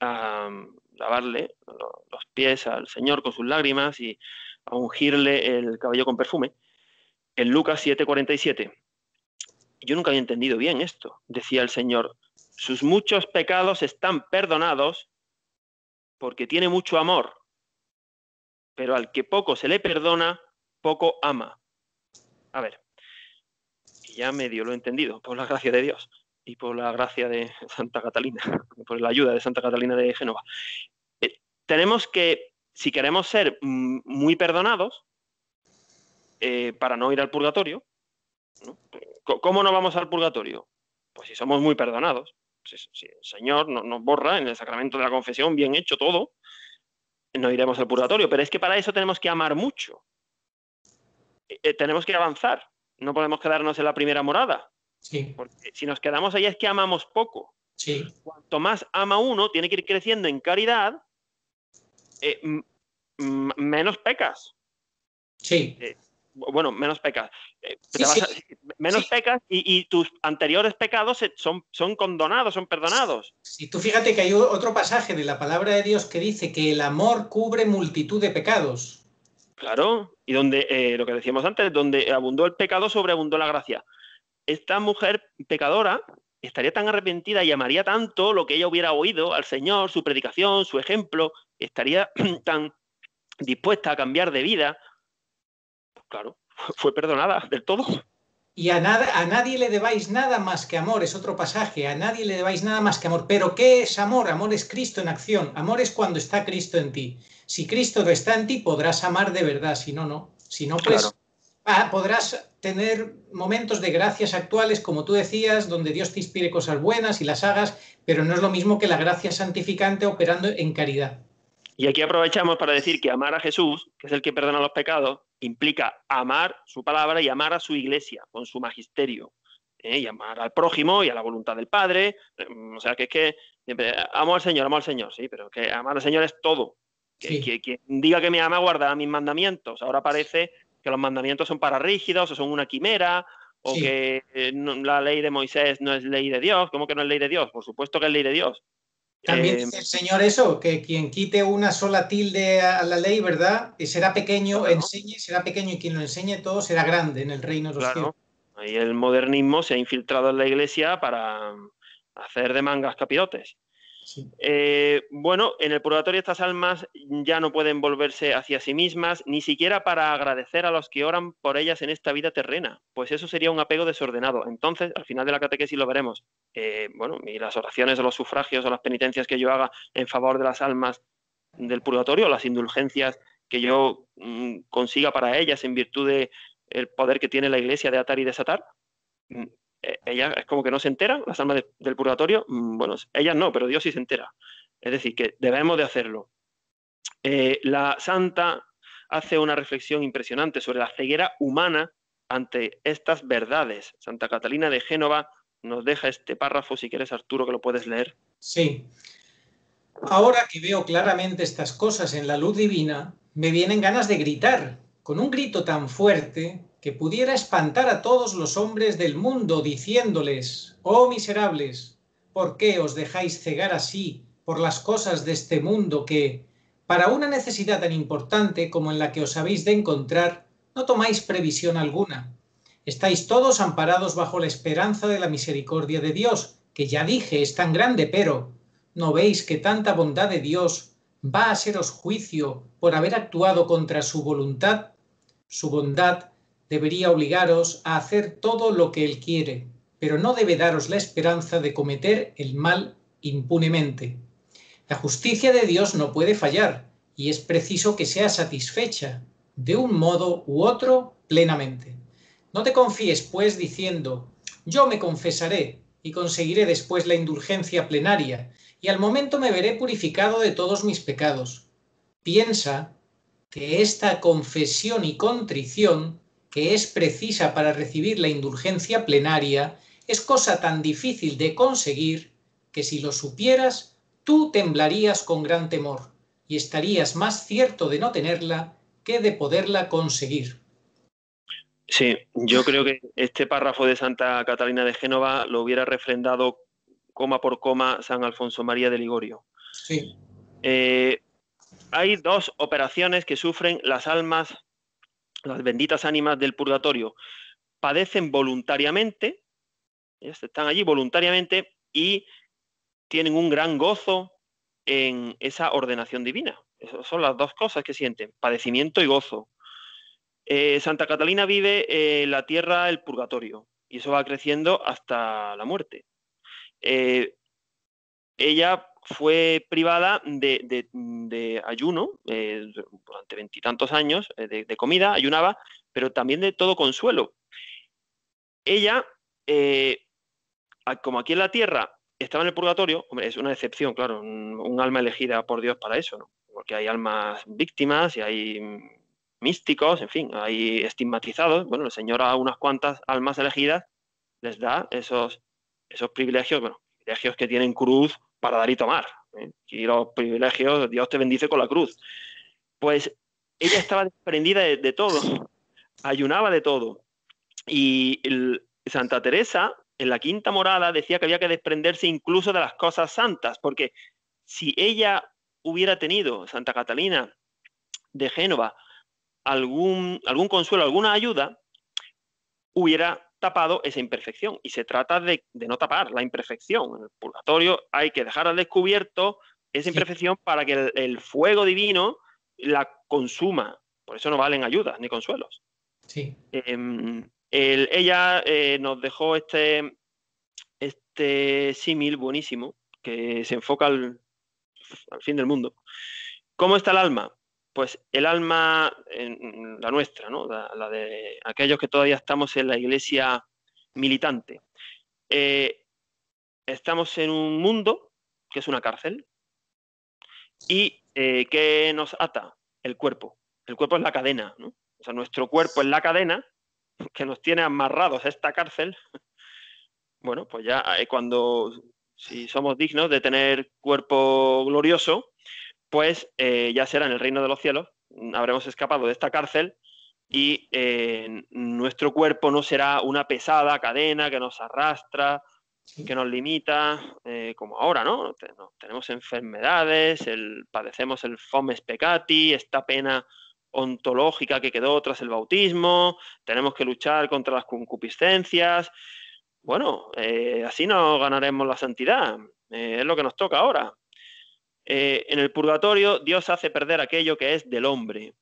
a lavarle los pies al Señor con sus lágrimas y a ungirle el cabello con perfume. En Lucas 7:47. Yo nunca había entendido bien esto. Decía el Señor, sus muchos pecados están perdonados porque tiene mucho amor, pero al que poco se le perdona, poco ama. A ver, y ya medio lo he entendido, por la gracia de Dios y por la gracia de Santa Catalina, por la ayuda de Santa Catalina de Génova. Tenemos que, si queremos ser muy perdonados, para no ir al purgatorio, ¿no? ¿Cómo no vamos al purgatorio? Pues si somos muy perdonados. Si el Señor nos borra en el sacramento de la confesión, bien hecho todo, no iremos al purgatorio. Pero es que para eso tenemos que amar mucho. Tenemos que avanzar. No podemos quedarnos en la primera morada. Sí, Porque si nos quedamos ahí es que amamos poco. sí, Cuanto más ama uno, tiene que ir creciendo en caridad, menos pecas. sí. Bueno, menos pecas. Sí, sí, Menos sí. pecas y tus anteriores pecados son condonados, son perdonados. Si tú fíjate que hay otro pasaje de la palabra de Dios que dice que el amor cubre multitud de pecados. Claro, y donde, lo que decíamos antes, donde abundó el pecado, sobreabundó la gracia. Esta mujer pecadora estaría tan arrepentida y amaría tanto lo que ella hubiera oído al Señor, su predicación, su ejemplo, estaría tan dispuesta a cambiar de vida. Pues claro, fue perdonada del todo. Y a nadie le debáis nada más que amor, es otro pasaje, a nadie le debáis nada más que amor. Pero ¿qué es amor? Amor es Cristo en acción, amor es cuando está Cristo en ti. Si Cristo no está en ti, podrás amar de verdad, si no, no. Si no, Claro. pues podrás tener momentos de gracias actuales, como tú decías, donde Dios te inspire cosas buenas y las hagas, pero no es lo mismo que la gracia santificante operando en caridad. Y aquí aprovechamos para decir que amar a Jesús, que es el que perdona los pecados, implica amar su palabra y amar a su iglesia con su magisterio. Y amar al prójimo y a la voluntad del Padre. O sea, que es que amo al Señor, sí, pero que amar al Señor es todo. Sí. Quien diga que me ama guardará mis mandamientos. Ahora parece que los mandamientos son para rígidos o son una quimera o Sí, que la ley de Moisés no es ley de Dios. ¿Cómo que no es ley de Dios? Por supuesto que es ley de Dios. también Eh, dice el Señor eso, que quien quite una sola tilde a la ley, ¿verdad? Y será pequeño, claro. enseñe, será pequeño y quien lo enseñe todo será grande en el reino de los cielos. Claro, ahí el modernismo se ha infiltrado en la iglesia para hacer de mangas capirotes. Sí. Bueno, en el purgatorio estas almas ya no pueden volverse hacia sí mismas, ni siquiera para agradecer a los que oran por ellas en esta vida terrena, pues eso sería un apego desordenado. Entonces, al final de la catequesis lo veremos. Bueno, y las oraciones o los sufragios o las penitencias que yo haga en favor de las almas del purgatorio, las indulgencias que yo consiga para ellas en virtud de el poder que tiene la iglesia de atar y desatar, ellas es como que no se enteran, las almas del purgatorio, bueno, ellas no, pero Dios sí se entera. Es decir, que debemos de hacerlo. La santa hace una reflexión impresionante sobre la ceguera humana ante estas verdades. Santa Catalina de Génova nos deja este párrafo, si quieres, Arturo, que lo puedes leer. Sí. Ahora que veo claramente estas cosas en la luz divina, me vienen ganas de gritar, con un grito tan fuerte que pudiera espantar a todos los hombres del mundo, diciéndoles, oh miserables, ¿por qué os dejáis cegar así por las cosas de este mundo que, para una necesidad tan importante como en la que os habéis de encontrar, no tomáis previsión alguna? Estáis todos amparados bajo la esperanza de la misericordia de Dios, que ya dije es tan grande, pero ¿no veis que tanta bondad de Dios va a seros juicio por haber actuado contra su voluntad? Su bondad debería obligaros a hacer todo lo que Él quiere, pero no debe daros la esperanza de cometer el mal impunemente. La justicia de Dios no puede fallar y es preciso que sea satisfecha, de un modo u otro, plenamente. No te confíes, pues, diciendo, yo me confesaré y conseguiré después la indulgencia plenaria, y al momento me veré purificado de todos mis pecados. Piensa que esta confesión y contrición, que es precisa para recibir la indulgencia plenaria, es cosa tan difícil de conseguir que si lo supieras, tú temblarías con gran temor y estarías más cierto de no tenerla que de poderla conseguir. Sí, yo creo que este párrafo de Santa Catalina de Génova lo hubiera refrendado coma por coma San Alfonso María de Ligorio. Sí, Eh, Hay dos operaciones que sufren las almas, las benditas ánimas del purgatorio. Padecen voluntariamente, ellas están allí voluntariamente y tienen un gran gozo en esa ordenación divina. Esas son las dos cosas que sienten, padecimiento y gozo. Santa Catalina vive en la tierra el purgatorio y eso va creciendo hasta la muerte. Ella fue privada de ayuno durante 20 y tantos años, de comida, ayunaba, pero también de todo consuelo. ella, como aquí en la Tierra estaba en el purgatorio, hombre, es una excepción, claro, un alma elegida por Dios para eso, ¿no? Porque hay almas víctimas y hay místicos, en fin, hay estigmatizados. Bueno, el Señor a unas cuantas almas elegidas les da esos privilegios, bueno, privilegios que tienen cruz para dar y tomar, ¿eh? Y los privilegios, Dios te bendice con la cruz. Pues ella estaba desprendida de todo, ayunaba de todo. Y Santa Teresa, en la Quinta Morada, decía que había que desprenderse incluso de las cosas santas, porque si ella hubiera tenido, Santa Catalina de Génova, algún consuelo, alguna ayuda, hubiera tapado esa imperfección. Y se trata de no tapar la imperfección. En el purgatorio hay que dejar al descubierto esa imperfección para que el fuego divino la consuma. Por eso no valen ayudas ni consuelos. Sí. Ella nos dejó este símil buenísimo que se enfoca al fin del mundo. ¿Cómo está el alma? Pues el alma, la nuestra, ¿no? La de aquellos que todavía estamos en la iglesia militante. Estamos en un mundo que es una cárcel y ¿qué nos ata? El cuerpo. El cuerpo es la cadena, ¿no? O sea, nuestro cuerpo es la cadena que nos tiene amarrados a esta cárcel. Bueno, pues ya si somos dignos de tener cuerpo glorioso, pues ya será en el reino de los cielos, habremos escapado de esta cárcel y nuestro cuerpo no será una pesada cadena que nos arrastra, que nos limita, como ahora, ¿no? Tenemos enfermedades, padecemos el fomes peccati, esta pena ontológica que quedó tras el bautismo, tenemos que luchar contra las concupiscencias. Bueno, así no ganaremos la santidad, es lo que nos toca ahora. En el purgatorio Dios hace perder aquello que es del hombre.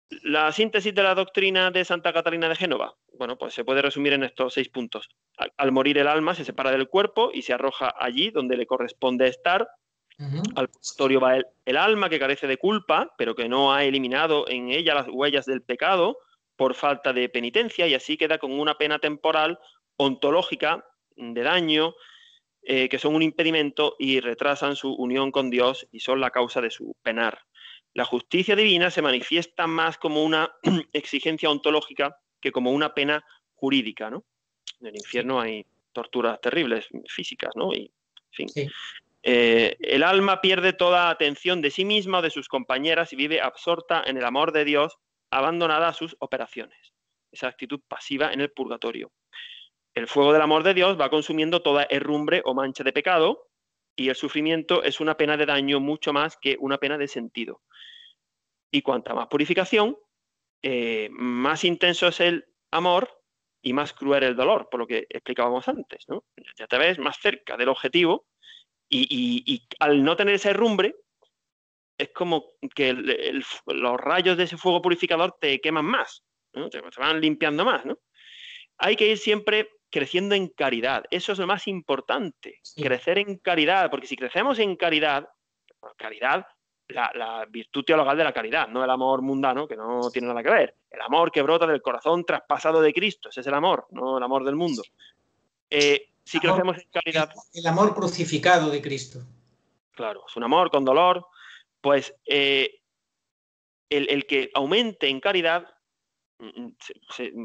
La síntesis de la doctrina de Santa Catalina de Génova, bueno, pues se puede resumir en estos 6 puntos. Al morir el alma se separa del cuerpo y se arroja allí donde le corresponde estar. Al purgatorio va el alma que carece de culpa, pero que no ha eliminado en ella las huellas del pecado por falta de penitencia, y así queda con una pena temporal ontológica de daño, que son un impedimento y retrasan su unión con Dios y son la causa de su penar. La justicia divina se manifiesta más como una exigencia ontológica que como una pena jurídica, ¿no? En el infierno hay torturas terribles, físicas, ¿no? Y, en fin. Sí. El alma pierde toda atención de sí misma o de sus compañeras y vive absorta en el amor de Dios, abandonada a sus operaciones. Esa actitud pasiva en el purgatorio. El fuego del amor de Dios va consumiendo toda herrumbre o mancha de pecado, y el sufrimiento es una pena de daño mucho más que una pena de sentido. Y cuanta más purificación, más intenso es el amor y más cruel el dolor, por lo que explicábamos antes, ¿no? Ya te ves más cerca del objetivo y al no tener esa herrumbre, es como que los rayos de ese fuego purificador te queman más, ¿no? Te van limpiando más, ¿no? Hay que ir siempre creciendo en caridad. Eso es lo más importante, sí. Crecer en caridad, porque si crecemos en caridad, la virtud teologal de la caridad, no el amor mundano, que no tiene nada que ver. El amor que brota del corazón traspasado de Cristo, ese es el amor, no el amor del mundo. Si crecemos en caridad... El amor crucificado de Cristo. Claro, es un amor con dolor. Pues el que aumente en caridad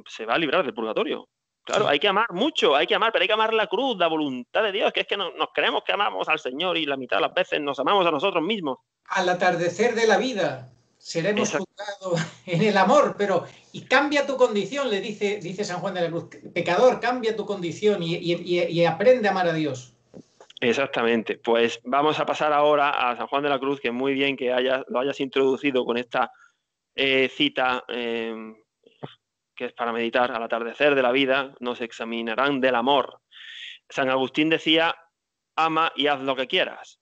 se va a librar del purgatorio. Claro, sí. Hay que amar mucho, hay que amar, pero hay que amar la cruz, la voluntad de Dios, que es que nos creemos que amamos al Señor y la mitad de las veces nos amamos a nosotros mismos. Al atardecer de la vida seremos juzgados en el amor, pero y cambia tu condición, le dice San Juan de la Cruz. Pecador, cambia tu condición y aprende a amar a Dios. Exactamente. Pues vamos a pasar ahora a San Juan de la Cruz, que muy bien que lo hayas introducido con esta cita que es para meditar. Al atardecer de la vida nos examinarán del amor. San Agustín decía, ama y haz lo que quieras.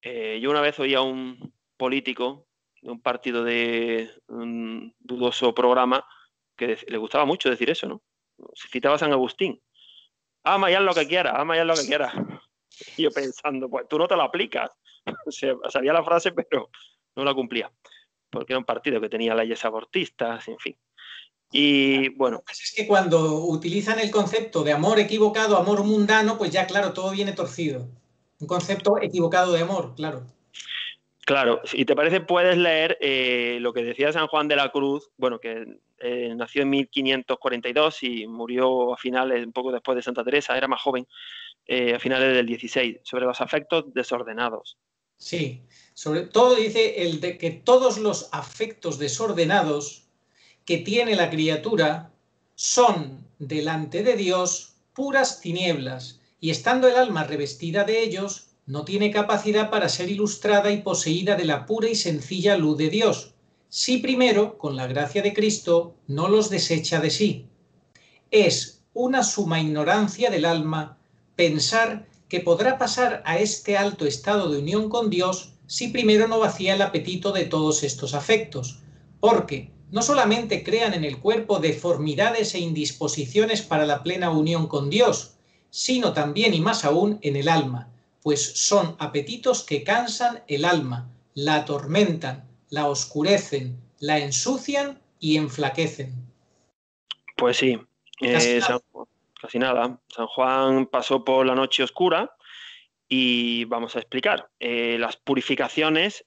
Yo una vez oí a un político de un partido de un dudoso programa que le gustaba mucho decir eso, ¿no? Se citaba a San Agustín. Ama y haz lo que quieras, ama y haz lo que quieras. Y yo pensando, pues tú no te lo aplicas. Sabía la frase, pero no la cumplía. Porque era un partido que tenía leyes abortistas, en fin. Y bueno. Lo que pasa es que cuando utilizan el concepto de amor equivocado, amor mundano, pues ya, claro, todo viene torcido. Un concepto equivocado de amor, claro. Claro, si te parece, puedes leer lo que decía San Juan de la Cruz, bueno, que nació en 1542 y murió a finales, un poco después de Santa Teresa, era más joven, a finales del 16, sobre los afectos desordenados. Sí, sobre todo dice el de que todos los afectos desordenados que tiene la criatura son, delante de Dios, puras tinieblas, y estando el alma revestida de ellos, no tiene capacidad para ser ilustrada y poseída de la pura y sencilla luz de Dios, si primero, con la gracia de Cristo, no los desecha de sí. Es una suma ignorancia del alma pensar que podrá pasar a este alto estado de unión con Dios si primero no vacía el apetito de todos estos afectos, porque no solamente crean en el cuerpo deformidades e indisposiciones para la plena unión con Dios, sino también y más aún en el alma, pues son apetitos que cansan el alma, la atormentan, la oscurecen, la ensucian y enflaquecen. Pues sí, casi nada. San Juan pasó por la noche oscura y vamos a explicar. Las purificaciones,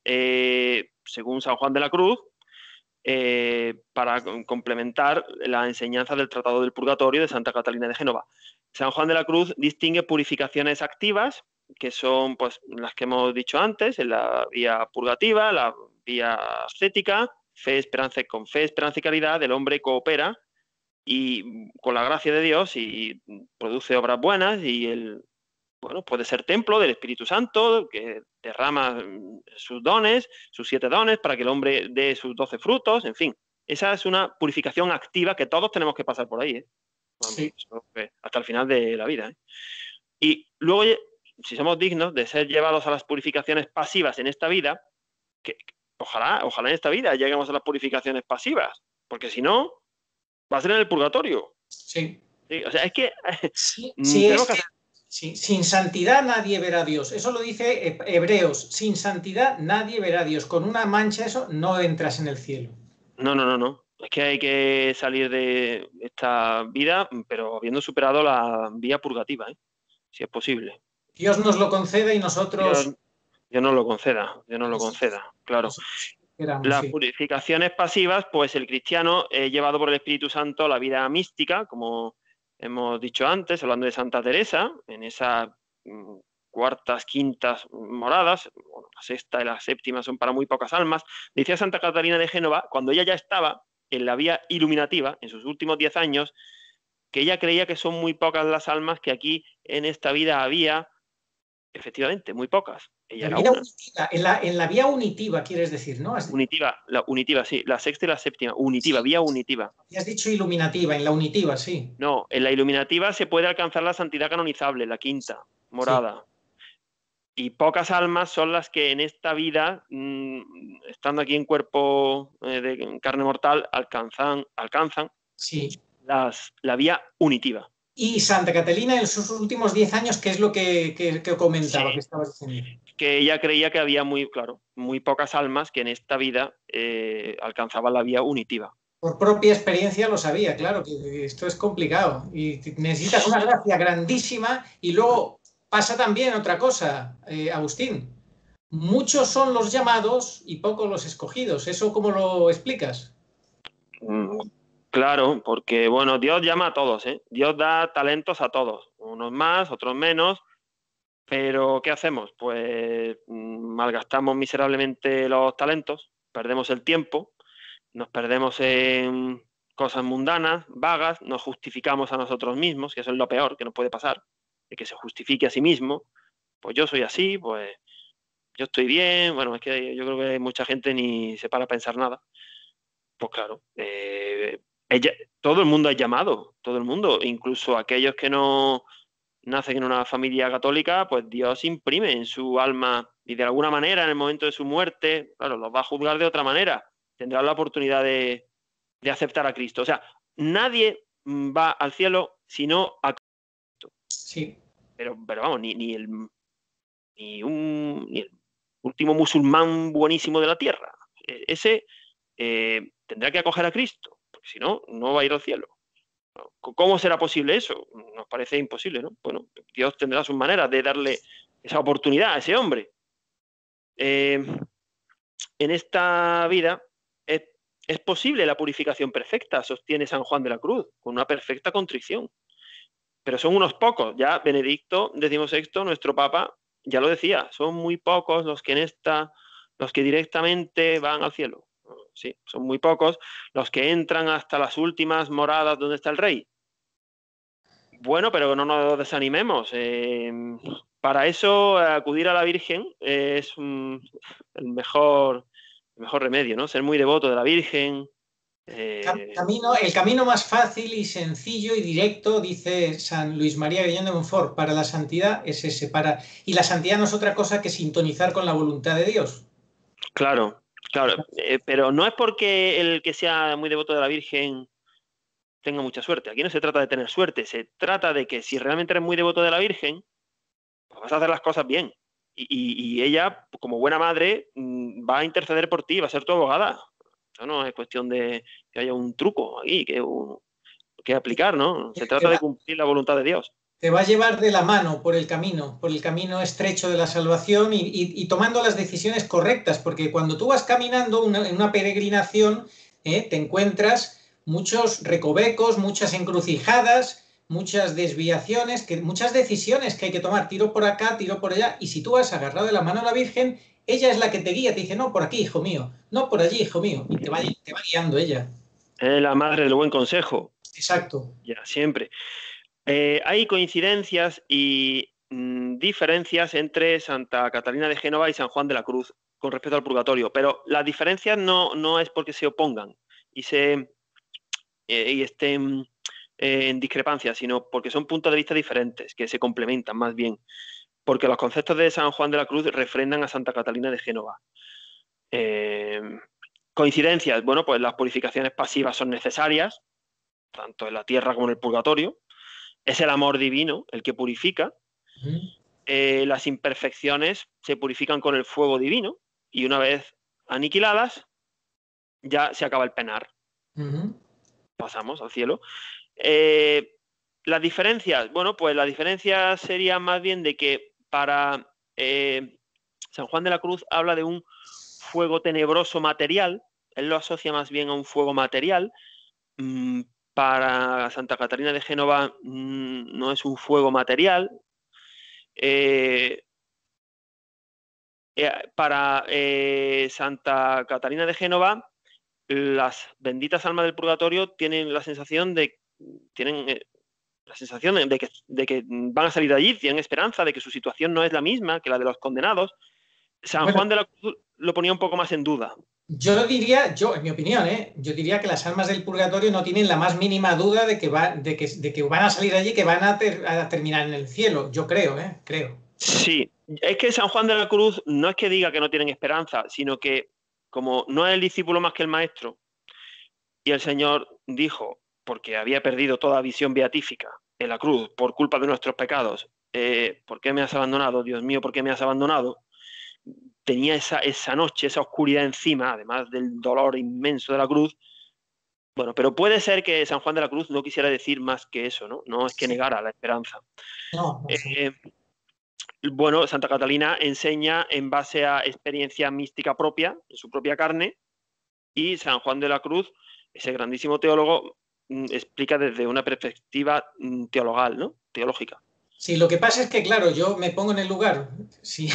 según San Juan de la Cruz, para complementar la enseñanza del Tratado del Purgatorio de Santa Catalina de Génova. San Juan de la Cruz distingue purificaciones activas, que son pues, las que hemos dicho antes, en la vía purgativa, la vía ascética, con fe, esperanza y caridad, el hombre coopera y con la gracia de Dios y produce obras buenas y bueno, puede ser templo del Espíritu Santo, que derrama sus dones, sus 7 dones, para que el hombre dé sus 12 frutos, en fin. Esa es una purificación activa que todos tenemos que pasar por ahí, ¿eh? Vamos, Sí. hasta el final de la vida, ¿eh? Y luego, si somos dignos de ser llevados a las purificaciones pasivas en esta vida, que ojalá en esta vida lleguemos a las purificaciones pasivas, porque si no, va a ser en el purgatorio. Sí. ¿Sí? O sea, es que Sí, tenemos que hacer. sí, sin santidad nadie verá a Dios. Eso lo dice Hebreos. Sin santidad nadie verá a Dios. Con una mancha eso no entras en el cielo. No. Es que hay que salir de esta vida, pero habiendo superado la vía purgativa, ¿eh? Si es posible. Dios nos lo conceda y nosotros... Dios no lo conceda, Dios no lo conceda, claro. Nosotros esperamos, Las sí. purificaciones pasivas, pues el cristiano es llevado por el Espíritu Santo a la vida mística, como hemos dicho antes, hablando de Santa Teresa, en esas cuartas, quintas moradas, bueno, la sexta y la séptima son para muy pocas almas. Decía Santa Catalina de Génova, cuando ella ya estaba en la vía iluminativa, en sus últimos 10 años, que ella creía que son muy pocas las almas que aquí en esta vida había, efectivamente, muy pocas. Ella La era vida una. unitiva, en la vía unitiva quieres decir, ¿no? Unitiva, sí, la sexta y la séptima, unitiva, Sí, vía unitiva. has dicho iluminativa, en la unitiva, sí. No, en la iluminativa se puede alcanzar la santidad canonizable, la quinta, Sí. morada. Y pocas almas son las que en esta vida, estando aquí en cuerpo de carne mortal, alcanzan Sí. la vía unitiva. Y Santa Catalina en sus últimos 10 años, ¿qué es lo que Sí, comentaba, que estabas diciendo? que ella creía que había muy pocas almas que en esta vida alcanzaban la vía unitiva. Por propia experiencia lo sabía, claro, que esto es complicado y necesitas una gracia grandísima. Y luego pasa también otra cosa, Agustín. Muchos son los llamados y pocos los escogidos. ¿Eso cómo lo explicas? Claro, porque bueno, Dios llama a todos, ¿eh? Dios da talentos a todos, unos más, otros menos, pero ¿qué hacemos? Pues malgastamos miserablemente los talentos, perdemos el tiempo, nos perdemos en cosas mundanas, vagas, nos justificamos a nosotros mismos, que eso es lo peor que nos puede pasar, de que se justifique a sí mismo, pues yo soy así, pues yo estoy bien, bueno, es que yo creo que mucha gente ni se para a pensar nada. Pues claro, todo el mundo es llamado, todo el mundo, incluso aquellos que no nacen en una familia católica, pues Dios imprime en su alma y de alguna manera en el momento de su muerte, claro, los va a juzgar de otra manera, tendrán la oportunidad de aceptar a Cristo. O sea, nadie va al cielo sino a Cristo. Sí. Pero vamos, ni el último musulmán buenísimo de la tierra. Ese tendrá que acoger a Cristo. porque si no, no va a ir al cielo. ¿Cómo será posible eso? Nos parece imposible, ¿no? Bueno, Dios tendrá sus maneras de darle esa oportunidad a ese hombre. En esta vida es posible la purificación perfecta, sostiene San Juan de la Cruz, con una perfecta contrición. Pero son unos pocos. Ya Benedicto XVI, nuestro Papa, ya lo decía, son muy pocos los que directamente van al cielo. Sí, son muy pocos los que entran hasta las últimas moradas donde está el rey. Bueno, pero no nos desanimemos. Para eso, acudir a la Virgen es el mejor remedio, ¿no? Ser muy devoto de la Virgen. El camino más fácil y sencillo y directo, dice San Luis María Griñón de Montfort, para la santidad es ese. Y la santidad no es otra cosa que sintonizar con la voluntad de Dios. Claro, claro. Pero no es porque el que sea muy devoto de la Virgen tenga mucha suerte. Aquí no se trata de tener suerte, se trata de que si realmente eres muy devoto de la Virgen, pues vas a hacer las cosas bien. Y ella, como buena madre, va a interceder por ti, va a ser tu abogada. Eso no es cuestión de que haya un truco aquí, que aplicar, ¿no? Se trata de cumplir la voluntad de Dios. Te va a llevar de la mano por el camino estrecho de la salvación y tomando las decisiones correctas, porque cuando tú vas caminando en una peregrinación, te encuentras muchos recovecos, muchas encrucijadas, muchas desviaciones, muchas decisiones que hay que tomar, tiro por acá, tiro por allá, y si tú has agarrado de la mano a la Virgen, ella es la que te guía, te dice, no, por aquí, hijo mío, no, por allí, hijo mío, y te va guiando ella. Es la madre del buen consejo. Exacto. Ya, siempre. Hay coincidencias y diferencias entre Santa Catalina de Génova y San Juan de la Cruz con respecto al purgatorio, pero las diferencias no es porque se opongan y estén en discrepancia, sino porque son puntos de vista diferentes, que se complementan más bien, porque los conceptos de San Juan de la Cruz refrendan a Santa Catalina de Génova. Coincidencias, bueno, pues las purificaciones pasivas son necesarias, tanto en la tierra como en el purgatorio. Es el amor divino el que purifica. Las imperfecciones se purifican con el fuego divino y una vez aniquiladas ya se acaba el penar. Pasamos al cielo. Las diferencias, bueno, pues la diferencia sería más bien de que para San Juan de la Cruz habla de un fuego tenebroso material, él lo asocia más bien a un fuego material. Para Santa Catalina de Génova no es un fuego material. Para Santa Catalina de Génova, las benditas almas del purgatorio tienen la sensación de que van a salir de allí, tienen esperanza de que su situación no es la misma que la de los condenados. San Juan de la Cruz lo ponía un poco más en duda. Yo diría, en mi opinión, yo diría que las almas del purgatorio no tienen la más mínima duda de que van a salir de allí, que van a terminar en el cielo. Yo creo, creo. Sí, es que San Juan de la Cruz no es que diga que no tienen esperanza, sino que como no es el discípulo más que el maestro, y el Señor dijo, porque había perdido toda visión beatífica en la cruz por culpa de nuestros pecados, ¿por qué me has abandonado? Dios mío, ¿por qué me has abandonado? Tenía esa noche, esa oscuridad encima, además del dolor inmenso de la cruz. Bueno, pero puede ser que San Juan de la Cruz no quisiera decir más que eso, ¿no? No es que negara la esperanza. No. Bueno, Santa Catalina enseña en base a experiencia mística propia, en su propia carne, y San Juan de la Cruz, ese grandísimo teólogo, explica desde una perspectiva teologal, ¿no? Teológica. Sí, lo que pasa es que, claro, yo me pongo en el lugar, sí,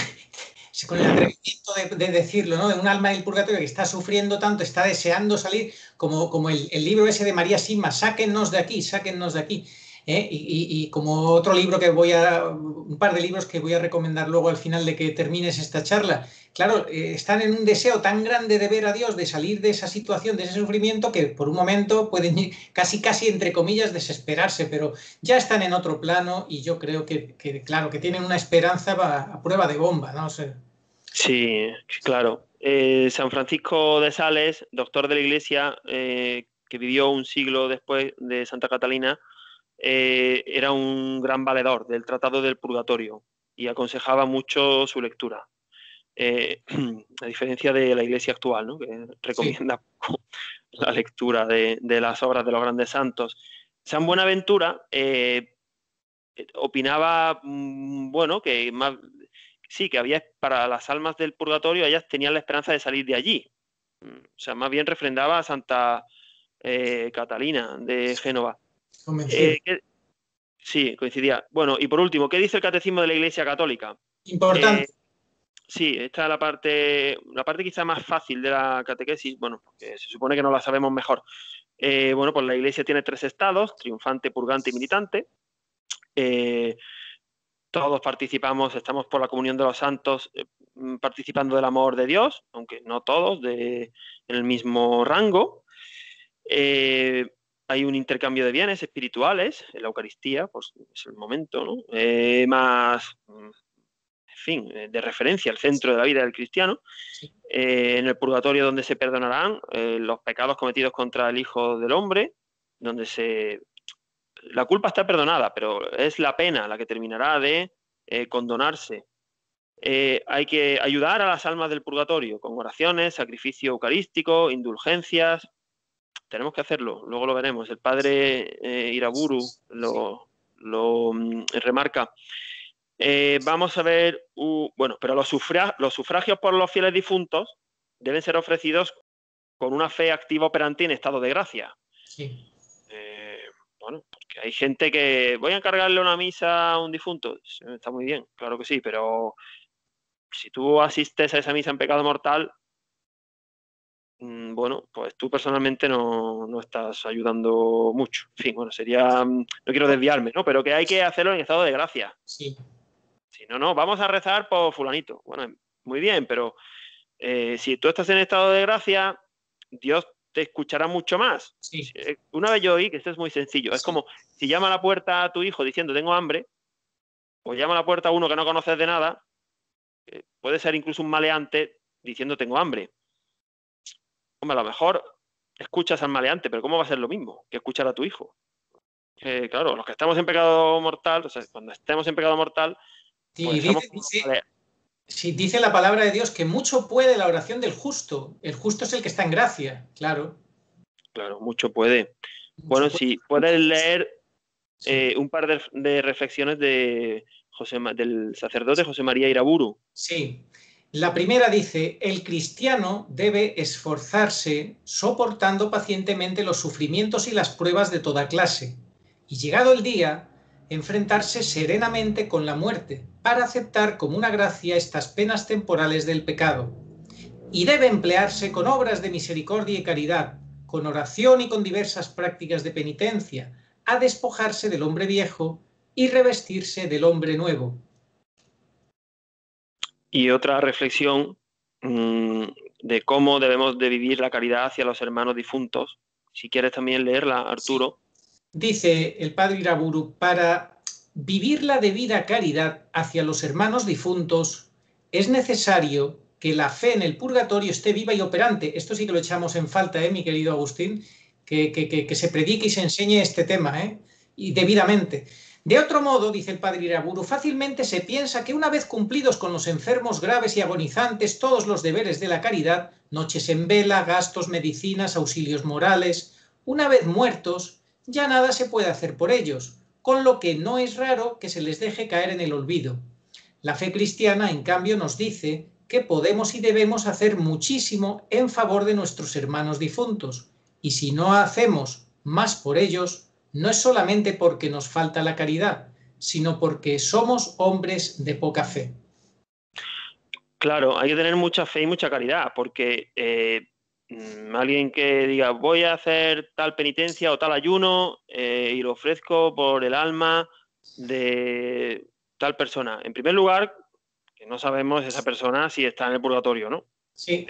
con el atrevimiento de decirlo, ¿no? De un alma del purgatorio que está sufriendo tanto, está deseando salir, como el libro ese de María Sima, sáquennos de aquí, sáquennos de aquí. Y como otro libro un par de libros que voy a recomendar luego al final de que termines esta charla, claro, están en un deseo tan grande de ver a Dios, de salir de esa situación, de ese sufrimiento, que por un momento pueden ir casi entre comillas desesperarse, pero ya están en otro plano y yo creo claro, que tienen una esperanza a prueba de bomba, ¿no? O sea, sí, claro. San Francisco de Sales, doctor de la Iglesia, que vivió un siglo después de Santa Catalina, era un gran valedor del Tratado del Purgatorio y aconsejaba mucho su lectura. A diferencia de la Iglesia actual, ¿no? Que recomienda la lectura de las obras de los grandes santos. San Buenaventura opinaba, bueno, que sí, que había para las almas del purgatorio, ellas tenían la esperanza de salir de allí. O sea, más bien refrendaba a Santa Catalina de Génova. Sí, coincidía. Bueno, y por último, ¿qué dice el Catecismo de la Iglesia Católica? Importante. Sí, esta es la parte quizá más fácil de la catequesis, bueno, porque se supone que no la sabemos mejor. Bueno, pues la Iglesia tiene 3 estados: triunfante, purgante y militante. Todos participamos, estamos por la comunión de los santos, participando del amor de Dios, aunque no todos en el mismo rango. Hay un intercambio de bienes espirituales en la Eucaristía, pues es el momento, ¿no? Más, en fin, de referencia, el centro de la vida del cristiano. Sí. En el purgatorio, donde se perdonarán los pecados cometidos contra el Hijo del Hombre, donde la culpa está perdonada, pero es la pena la que terminará de condonarse. Hay que ayudar a las almas del purgatorio con oraciones, sacrificio eucarístico, indulgencias. Tenemos que hacerlo, luego lo veremos. El padre Iraburu lo remarca. Vamos a ver, bueno, pero los sufragios por los fieles difuntos deben ser ofrecidos con una fe activa operante en estado de gracia. Sí. Bueno, porque hay gente que voy a encargarle una misa a un difunto. Está muy bien, claro que sí, pero si tú asistes a esa misa en pecado mortal, bueno, pues tú personalmente no estás ayudando mucho. En fin, bueno, no quiero desviarme, ¿no? Pero que hay que hacerlo en estado de gracia. Sí. Si no, vamos a rezar por fulanito. Bueno, muy bien, pero si tú estás en estado de gracia, Dios te escuchará mucho más. Sí. Una vez yo oí que esto es muy sencillo. Es como si llama a la puerta a tu hijo diciendo tengo hambre, o llama a la puerta a uno que no conoces de nada, puede ser incluso un maleante diciendo tengo hambre. Hombre, a lo mejor escuchas al maleante, pero ¿cómo va a ser lo mismo que escuchar a tu hijo? Claro, los que estamos en pecado mortal, o sea, cuando estemos en pecado mortal, pues somos como dice la palabra de Dios que mucho puede la oración del justo. El justo es el que está en gracia, claro. Claro, mucho puede. Bueno, si puedes leer un par de reflexiones del sacerdote José María Iraburu. Sí. La primera dice: el cristiano debe esforzarse soportando pacientemente los sufrimientos y las pruebas de toda clase, y llegado el día, enfrentarse serenamente con la muerte, para aceptar como una gracia estas penas temporales del pecado. Y debe emplearse con obras de misericordia y caridad, con oración y con diversas prácticas de penitencia, a despojarse del hombre viejo y revestirse del hombre nuevo. Y otra reflexión de cómo debemos de vivir la caridad hacia los hermanos difuntos. Si quieres también leerla, Arturo. Sí. Dice el padre Iraburu: para vivir la debida caridad hacia los hermanos difuntos es necesario que la fe en el purgatorio esté viva y operante. Esto sí que lo echamos en falta, mi querido Agustín, que se predique y se enseñe este tema, y debidamente. De otro modo, dice el padre Iraburu, fácilmente se piensa que una vez cumplidos con los enfermos graves y agonizantes todos los deberes de la caridad, noches en vela, gastos, medicinas, auxilios morales, una vez muertos, ya nada se puede hacer por ellos, con lo que no es raro que se les deje caer en el olvido. La fe cristiana, en cambio, nos dice que podemos y debemos hacer muchísimo en favor de nuestros hermanos difuntos, y si no hacemos más por ellos, no es solamente porque nos falta la caridad, sino porque somos hombres de poca fe. Claro, hay que tener mucha fe y mucha caridad, porque alguien que diga voy a hacer tal penitencia o tal ayuno y lo ofrezco por el alma de tal persona. En primer lugar, que no sabemos esa persona si está en el purgatorio, ¿no? Sí.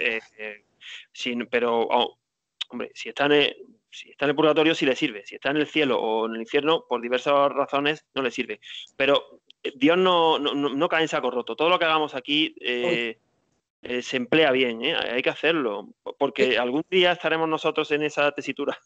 Pero, hombre, si está en el purgatorio sí le sirve. Si está en el cielo o en el infierno, por diversas razones, no le sirve. Pero Dios no cae en saco roto. Todo lo que hagamos aquí se emplea bien, hay que hacerlo, porque algún día estaremos nosotros en esa tesitura.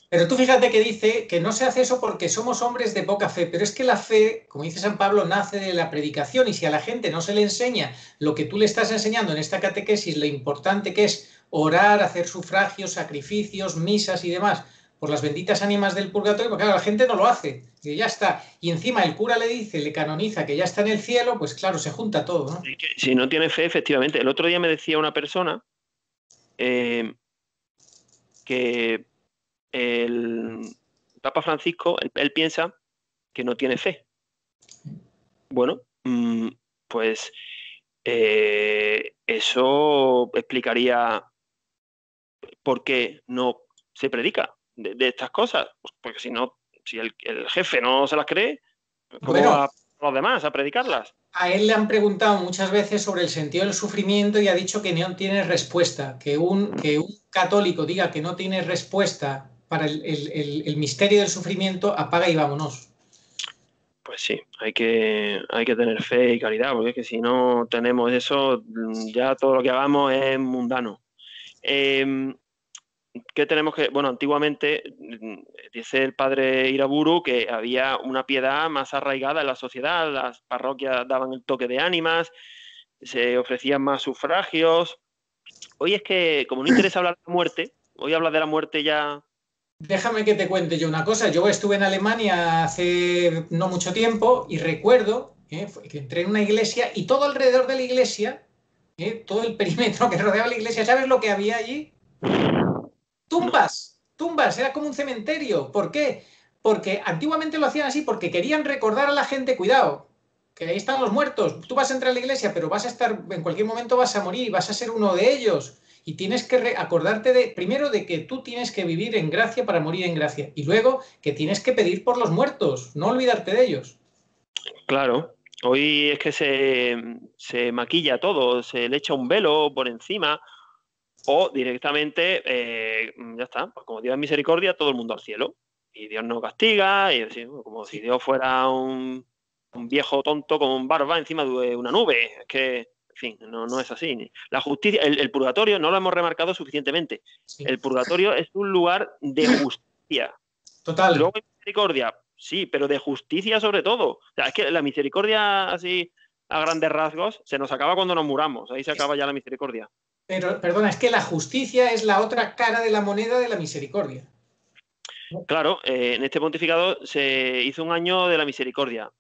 Pero tú fíjate que dice que no se hace eso porque somos hombres de poca fe, pero es que la fe, como dice San Pablo, nace de la predicación y si a la gente no se le enseña lo que tú le estás enseñando en esta catequesis, lo importante que es orar, hacer sufragios, sacrificios, misas y demás por las benditas ánimas del purgatorio, porque claro, la gente no lo hace, y ya está. Y encima el cura le dice, le canoniza que ya está en el cielo, pues claro, se junta todo, ¿no? Si no tiene fe, efectivamente. El otro día me decía una persona que el Papa Francisco, él piensa que no tiene fe. Bueno, pues eso explicaría por qué no se predica de estas cosas. Pues porque si no, si el jefe no se las cree, ¿cómo Bueno, va los demás a predicarlas? a él le han preguntado muchas veces sobre el sentido del sufrimiento y ha dicho que no tiene respuesta. Que un católico diga que no tiene respuesta para el misterio del sufrimiento, apaga y vámonos. Pues sí, hay que tener fe y caridad, porque es que si no tenemos eso, ya todo lo que hagamos es mundano. ¿Qué tenemos que...? Bueno, antiguamente dice el padre Iraburu que había una piedad más arraigada en la sociedad, las parroquias daban el toque de ánimas, se ofrecían más sufragios. Hoy es que, como no interesa hablar de la muerte, hoy habla de la muerte ya... Déjame que te cuente yo una cosa. Yo estuve en Alemania hace no mucho tiempo y recuerdo que entré en una iglesia y todo alrededor de la iglesia, todo el perímetro que rodeaba la iglesia, ¿sabes lo que había allí? No, Tumbas, tumbas, era como un cementerio. ¿Por qué? Porque antiguamente lo hacían así, porque querían recordar a la gente, cuidado, que ahí están los muertos. Tú vas a entrar a la iglesia, pero vas a estar, en cualquier momento vas a morir, vas a ser uno de ellos. Y tienes que acordarte primero de que tú tienes que vivir en gracia para morir en gracia. Y luego que tienes que pedir por los muertos, no olvidarte de ellos. claro. Hoy es que se maquilla todo, se le echa un velo por encima o directamente, ya está, pues como Dios es misericordia, todo el mundo al cielo. Y Dios no castiga, y así, como si Dios fuera un viejo tonto con un barba encima de una nube. Es que, en fin, no es así. La justicia, el purgatorio, no lo hemos remarcado suficientemente. Sí. El purgatorio es un lugar de justicia. Total. Luego hay misericordia, sí, pero de justicia sobre todo. O sea, es que la misericordia así a grandes rasgos se nos acaba cuando nos muramos. Ahí se acaba ya la misericordia. Pero, perdona, es que la justicia es la otra cara de la moneda de la misericordia. Claro, en este pontificado se hizo un año de la misericordia.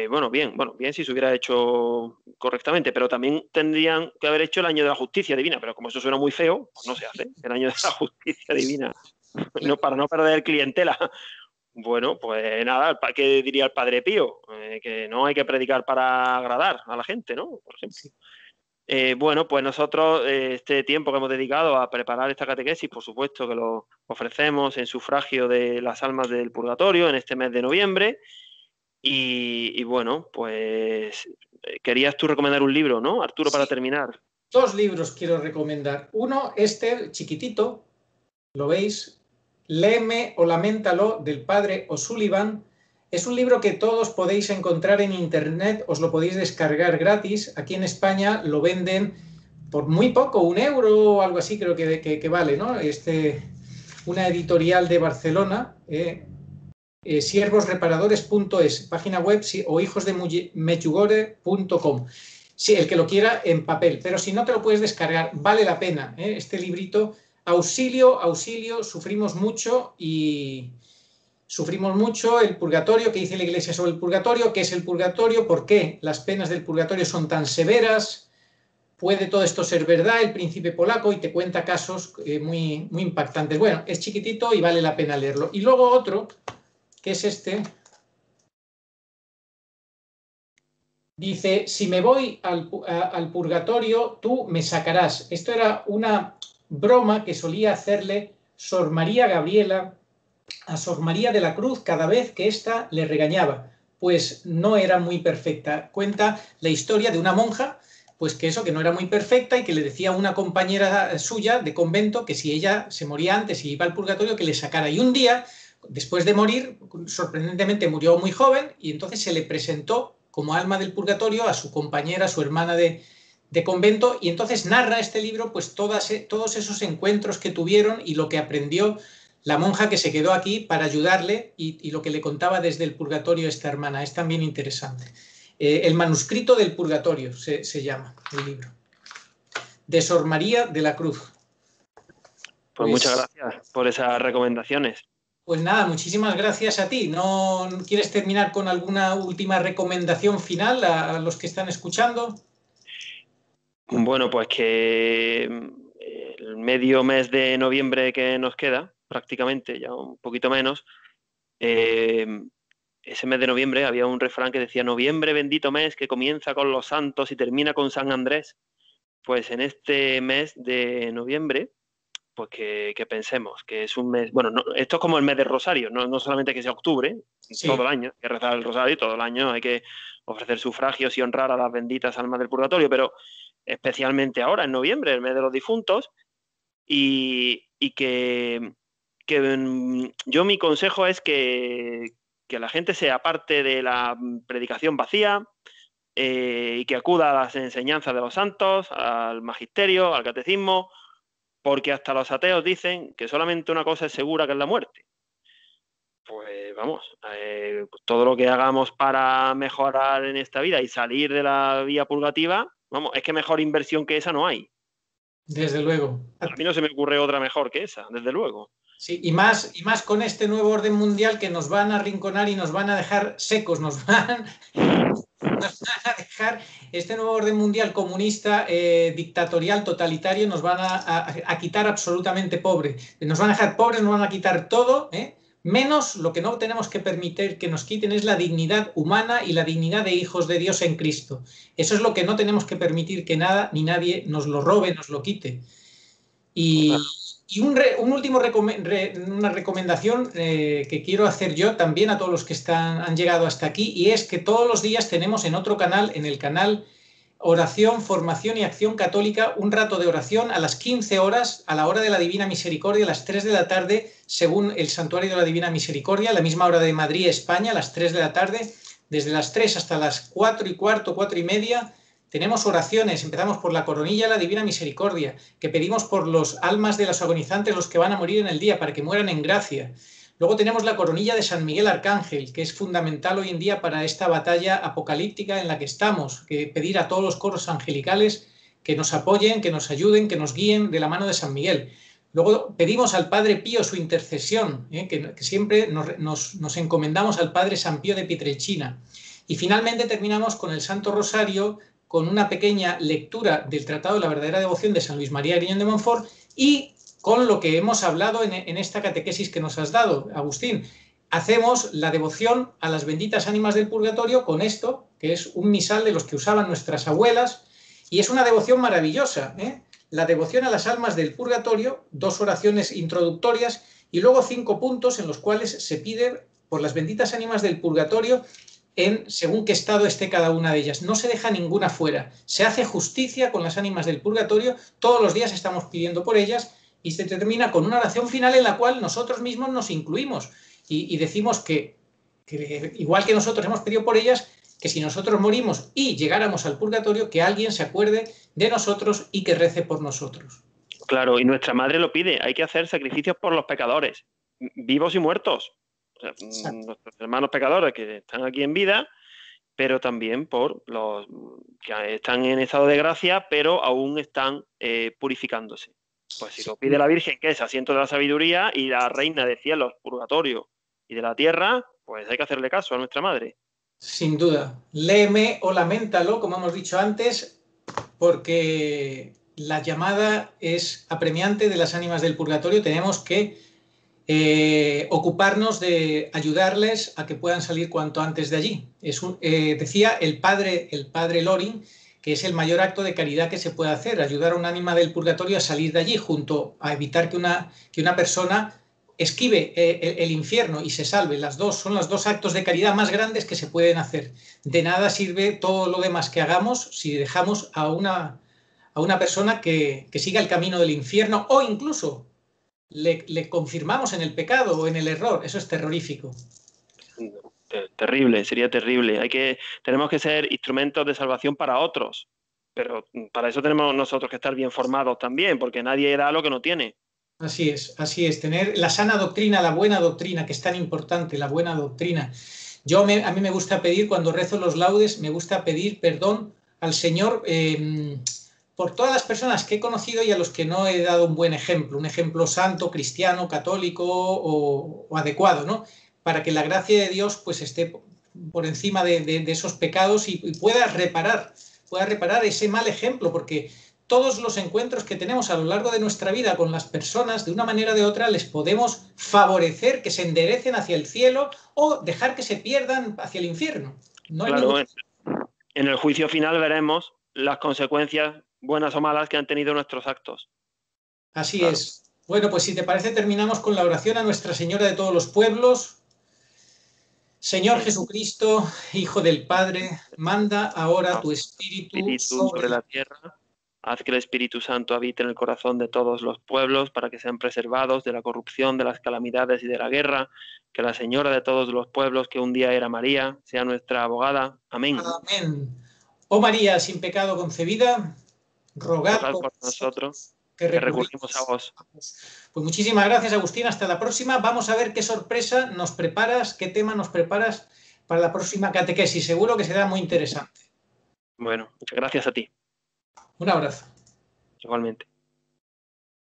Bueno, bien si se hubiera hecho correctamente, pero también tendrían que haber hecho el año de la justicia divina, pero como eso suena muy feo, pues no se hace el año de la justicia divina, no, para no perder clientela. Bueno, pues nada, ¿qué diría el Padre Pío? Que no hay que predicar para agradar a la gente, ¿no? Por ejemplo. Sí. Bueno, pues nosotros este tiempo que hemos dedicado a preparar esta catequesis, por supuesto que lo ofrecemos en sufragio de las almas del purgatorio en este mes de noviembre. Y bueno, pues querías tú recomendar un libro, ¿no, Arturo, para Sí, terminar? dos libros quiero recomendar. Uno, este chiquitito, ¿lo veis? Léeme o Laméntalo, del padre O'Sullivan. Es un libro que todos podéis encontrar en internet, os lo podéis descargar gratis. Aquí en España lo venden por muy poco, 1 euro o algo así creo que vale, ¿no? Una editorial de Barcelona, siervosreparadores.es, página web, o hijosdemedjugorje.com. Sí, el que lo quiera en papel, pero si no te lo puedes descargar, vale la pena, este librito. Auxilio, auxilio, sufrimos mucho el purgatorio, que dice la Iglesia sobre el purgatorio, qué es el purgatorio, por qué las penas del purgatorio son tan severas, puede todo esto ser verdad, el príncipe polaco, y te cuenta casos muy, muy impactantes. Bueno, es chiquitito y vale la pena leerlo. Y luego otro, que es este, dice, si me voy al purgatorio, tú me sacarás. Esto era una broma que solía hacerle Sor María Gabriela a Sor María de la Cruz cada vez que ésta le regañaba, pues no era muy perfecta. Cuenta la historia de una monja, pues que eso, que no era muy perfecta y que le decía a una compañera suya de convento que si ella se moría antes y iba al purgatorio, que le sacara. Y un día, después de morir, sorprendentemente murió muy joven y entonces se le presentó como alma del purgatorio a su compañera, a su hermana de convento, y entonces narra este libro pues todos esos encuentros que tuvieron y lo que aprendió la monja que se quedó aquí para ayudarle y lo que le contaba desde el purgatorio esta hermana. Es también interesante. El manuscrito del purgatorio se llama el libro. De Sor María de la Cruz. Pues muchas gracias por esas recomendaciones. Pues nada, muchísimas gracias a ti. ¿No quieres terminar con alguna última recomendación final a los que están escuchando? Bueno, pues que el medio mes de noviembre que nos queda, prácticamente, ya un poquito menos, ese mes de noviembre había un refrán que decía: noviembre, bendito mes, que comienza con los santos y termina con San Andrés. Pues en este mes de noviembre, pues que pensemos que es un mes, bueno, no, esto es como el mes del Rosario, no solamente que sea octubre, Sí. todo el año hay que rezar el Rosario, todo el año hay que ofrecer sufragios y honrar a las benditas almas del purgatorio, pero especialmente ahora, en noviembre, el mes de los difuntos, y que yo mi consejo es que la gente se aparte de la predicación vacía, y que acuda a las enseñanzas de los santos, al magisterio, al catecismo, porque hasta los ateos dicen que solamente una cosa es segura, que es la muerte. Pues vamos, pues todo lo que hagamos para mejorar en esta vida y salir de la vía purgativa, vamos, es que mejor inversión que esa no hay. Desde luego. A mí no se me ocurre otra mejor que esa, desde luego. Sí, y más con este nuevo orden mundial que nos van a arrinconar y nos van a dejar secos, nos van a dejar este nuevo orden mundial comunista, dictatorial, totalitario, nos van a quitar absolutamente pobre. Nos van a dejar pobres, nos van a quitar todo, menos lo que no tenemos que permitir que nos quiten es la dignidad humana y la dignidad de hijos de Dios en Cristo. Eso es lo que no tenemos que permitir que nada ni nadie nos lo robe, nos lo quite. Y último una recomendación que quiero hacer yo también a todos los que han llegado hasta aquí, y es que todos los días tenemos en otro canal, en el canal Oración, Formación y Acción Católica, un rato de oración a las 15 horas, a la hora de la Divina Misericordia, a las 3 de la tarde, según el Santuario de la Divina Misericordia, la misma hora de Madrid, España, a las 3 de la tarde, desde las 3 hasta las 4 y cuarto, 4 y media. Tenemos oraciones, empezamos por la coronilla de la Divina Misericordia, que pedimos por los almas de los agonizantes, los que van a morir en el día, para que mueran en gracia. Luego tenemos la coronilla de San Miguel Arcángel, que es fundamental hoy en día para esta batalla apocalíptica en la que estamos, que pedir a todos los coros angelicales que nos apoyen, que nos ayuden, que nos guíen de la mano de San Miguel. Luego pedimos al Padre Pío su intercesión, que siempre nos encomendamos al Padre San Pío de Pietrelcina. Y finalmente terminamos con el Santo Rosario, con una pequeña lectura del Tratado de la Verdadera Devoción de San Luis María Griñón de Montfort y con lo que hemos hablado en esta catequesis que nos has dado, Agustín. Hacemos la devoción a las benditas ánimas del purgatorio con esto, que es un misal de los que usaban nuestras abuelas, y es una devoción maravillosa, la devoción a las almas del purgatorio, 2 oraciones introductorias y luego 5 puntos en los cuales se pide por las benditas ánimas del purgatorio en según qué estado esté cada una de ellas. No se deja ninguna fuera. Se hace justicia con las ánimas del purgatorio. Todos los días estamos pidiendo por ellas y se termina con una oración final en la cual nosotros mismos nos incluimos y decimos que igual que nosotros hemos pedido por ellas, que si nosotros morimos y llegáramos al purgatorio, que alguien se acuerde de nosotros y que rece por nosotros. Claro, y nuestra madre lo pide. Hay que hacer sacrificios por los pecadores, vivos y muertos. O sea, nuestros hermanos pecadores que están aquí en vida, pero también por los que están en estado de gracia, pero aún están purificándose. Pues si lo pide la Virgen, que es asiento de la sabiduría y la reina de cielos, purgatorio y de la tierra, pues hay que hacerle caso a nuestra madre. Sin duda. Léeme o laméntalo, como hemos dicho antes, porque la llamada es apremiante de las ánimas del purgatorio. Tenemos que ocuparnos de ayudarles a que puedan salir cuanto antes de allí. Decía el padre Loring que es el mayor acto de caridad que se puede hacer, ayudar a un ánima del purgatorio a salir de allí, junto a evitar que una persona esquive el infierno y se salve. Son los 2 actos de caridad más grandes que se pueden hacer. De nada sirve todo lo demás que hagamos si dejamos a una persona que siga el camino del infierno o incluso le confirmamos en el pecado o en el error. Eso es terrorífico. Terrible, sería terrible. Tenemos que ser instrumentos de salvación para otros, pero para eso tenemos nosotros que estar bien formados también, porque nadie da lo que no tiene. Así es, tener la sana doctrina, la buena doctrina, que es tan importante, la buena doctrina. A mí me gusta pedir, cuando rezo los laudes, me gusta pedir perdón al Señor por todas las personas que he conocido y a los que no he dado un buen ejemplo, un ejemplo santo, cristiano, católico o adecuado, ¿no? Para que la gracia de Dios pues esté por encima de esos pecados y pueda reparar ese mal ejemplo, porque todos los encuentros que tenemos a lo largo de nuestra vida con las personas, de una manera o de otra, les podemos favorecer que se enderecen hacia el cielo o dejar que se pierdan hacia el infierno. No hay Claro, ningún... en el juicio final veremos las consecuencias, buenas o malas, que han tenido nuestros actos. Así Claro. es. Bueno, pues si te parece, terminamos con la oración a Nuestra Señora de todos los pueblos. Señor Sí. Jesucristo, Hijo del Padre, manda ahora tu Espíritu Espíritu sobre la tierra, haz que el Espíritu Santo habite en el corazón de todos los pueblos para que sean preservados de la corrupción, de las calamidades y de la guerra. Que la Señora de todos los pueblos, que un día era María, sea nuestra abogada. Amén. Amén. Oh María, sin pecado concebida, rogad Rogad por por nosotros, nosotros que que recurrimos a recurrimos vos. a vos. Pues muchísimas gracias, Agustín. Hasta la próxima. Vamos a ver qué sorpresa nos preparas, qué tema nos preparas para la próxima catequesis. Seguro que será muy interesante. Bueno, muchas gracias a ti. Un abrazo. Igualmente.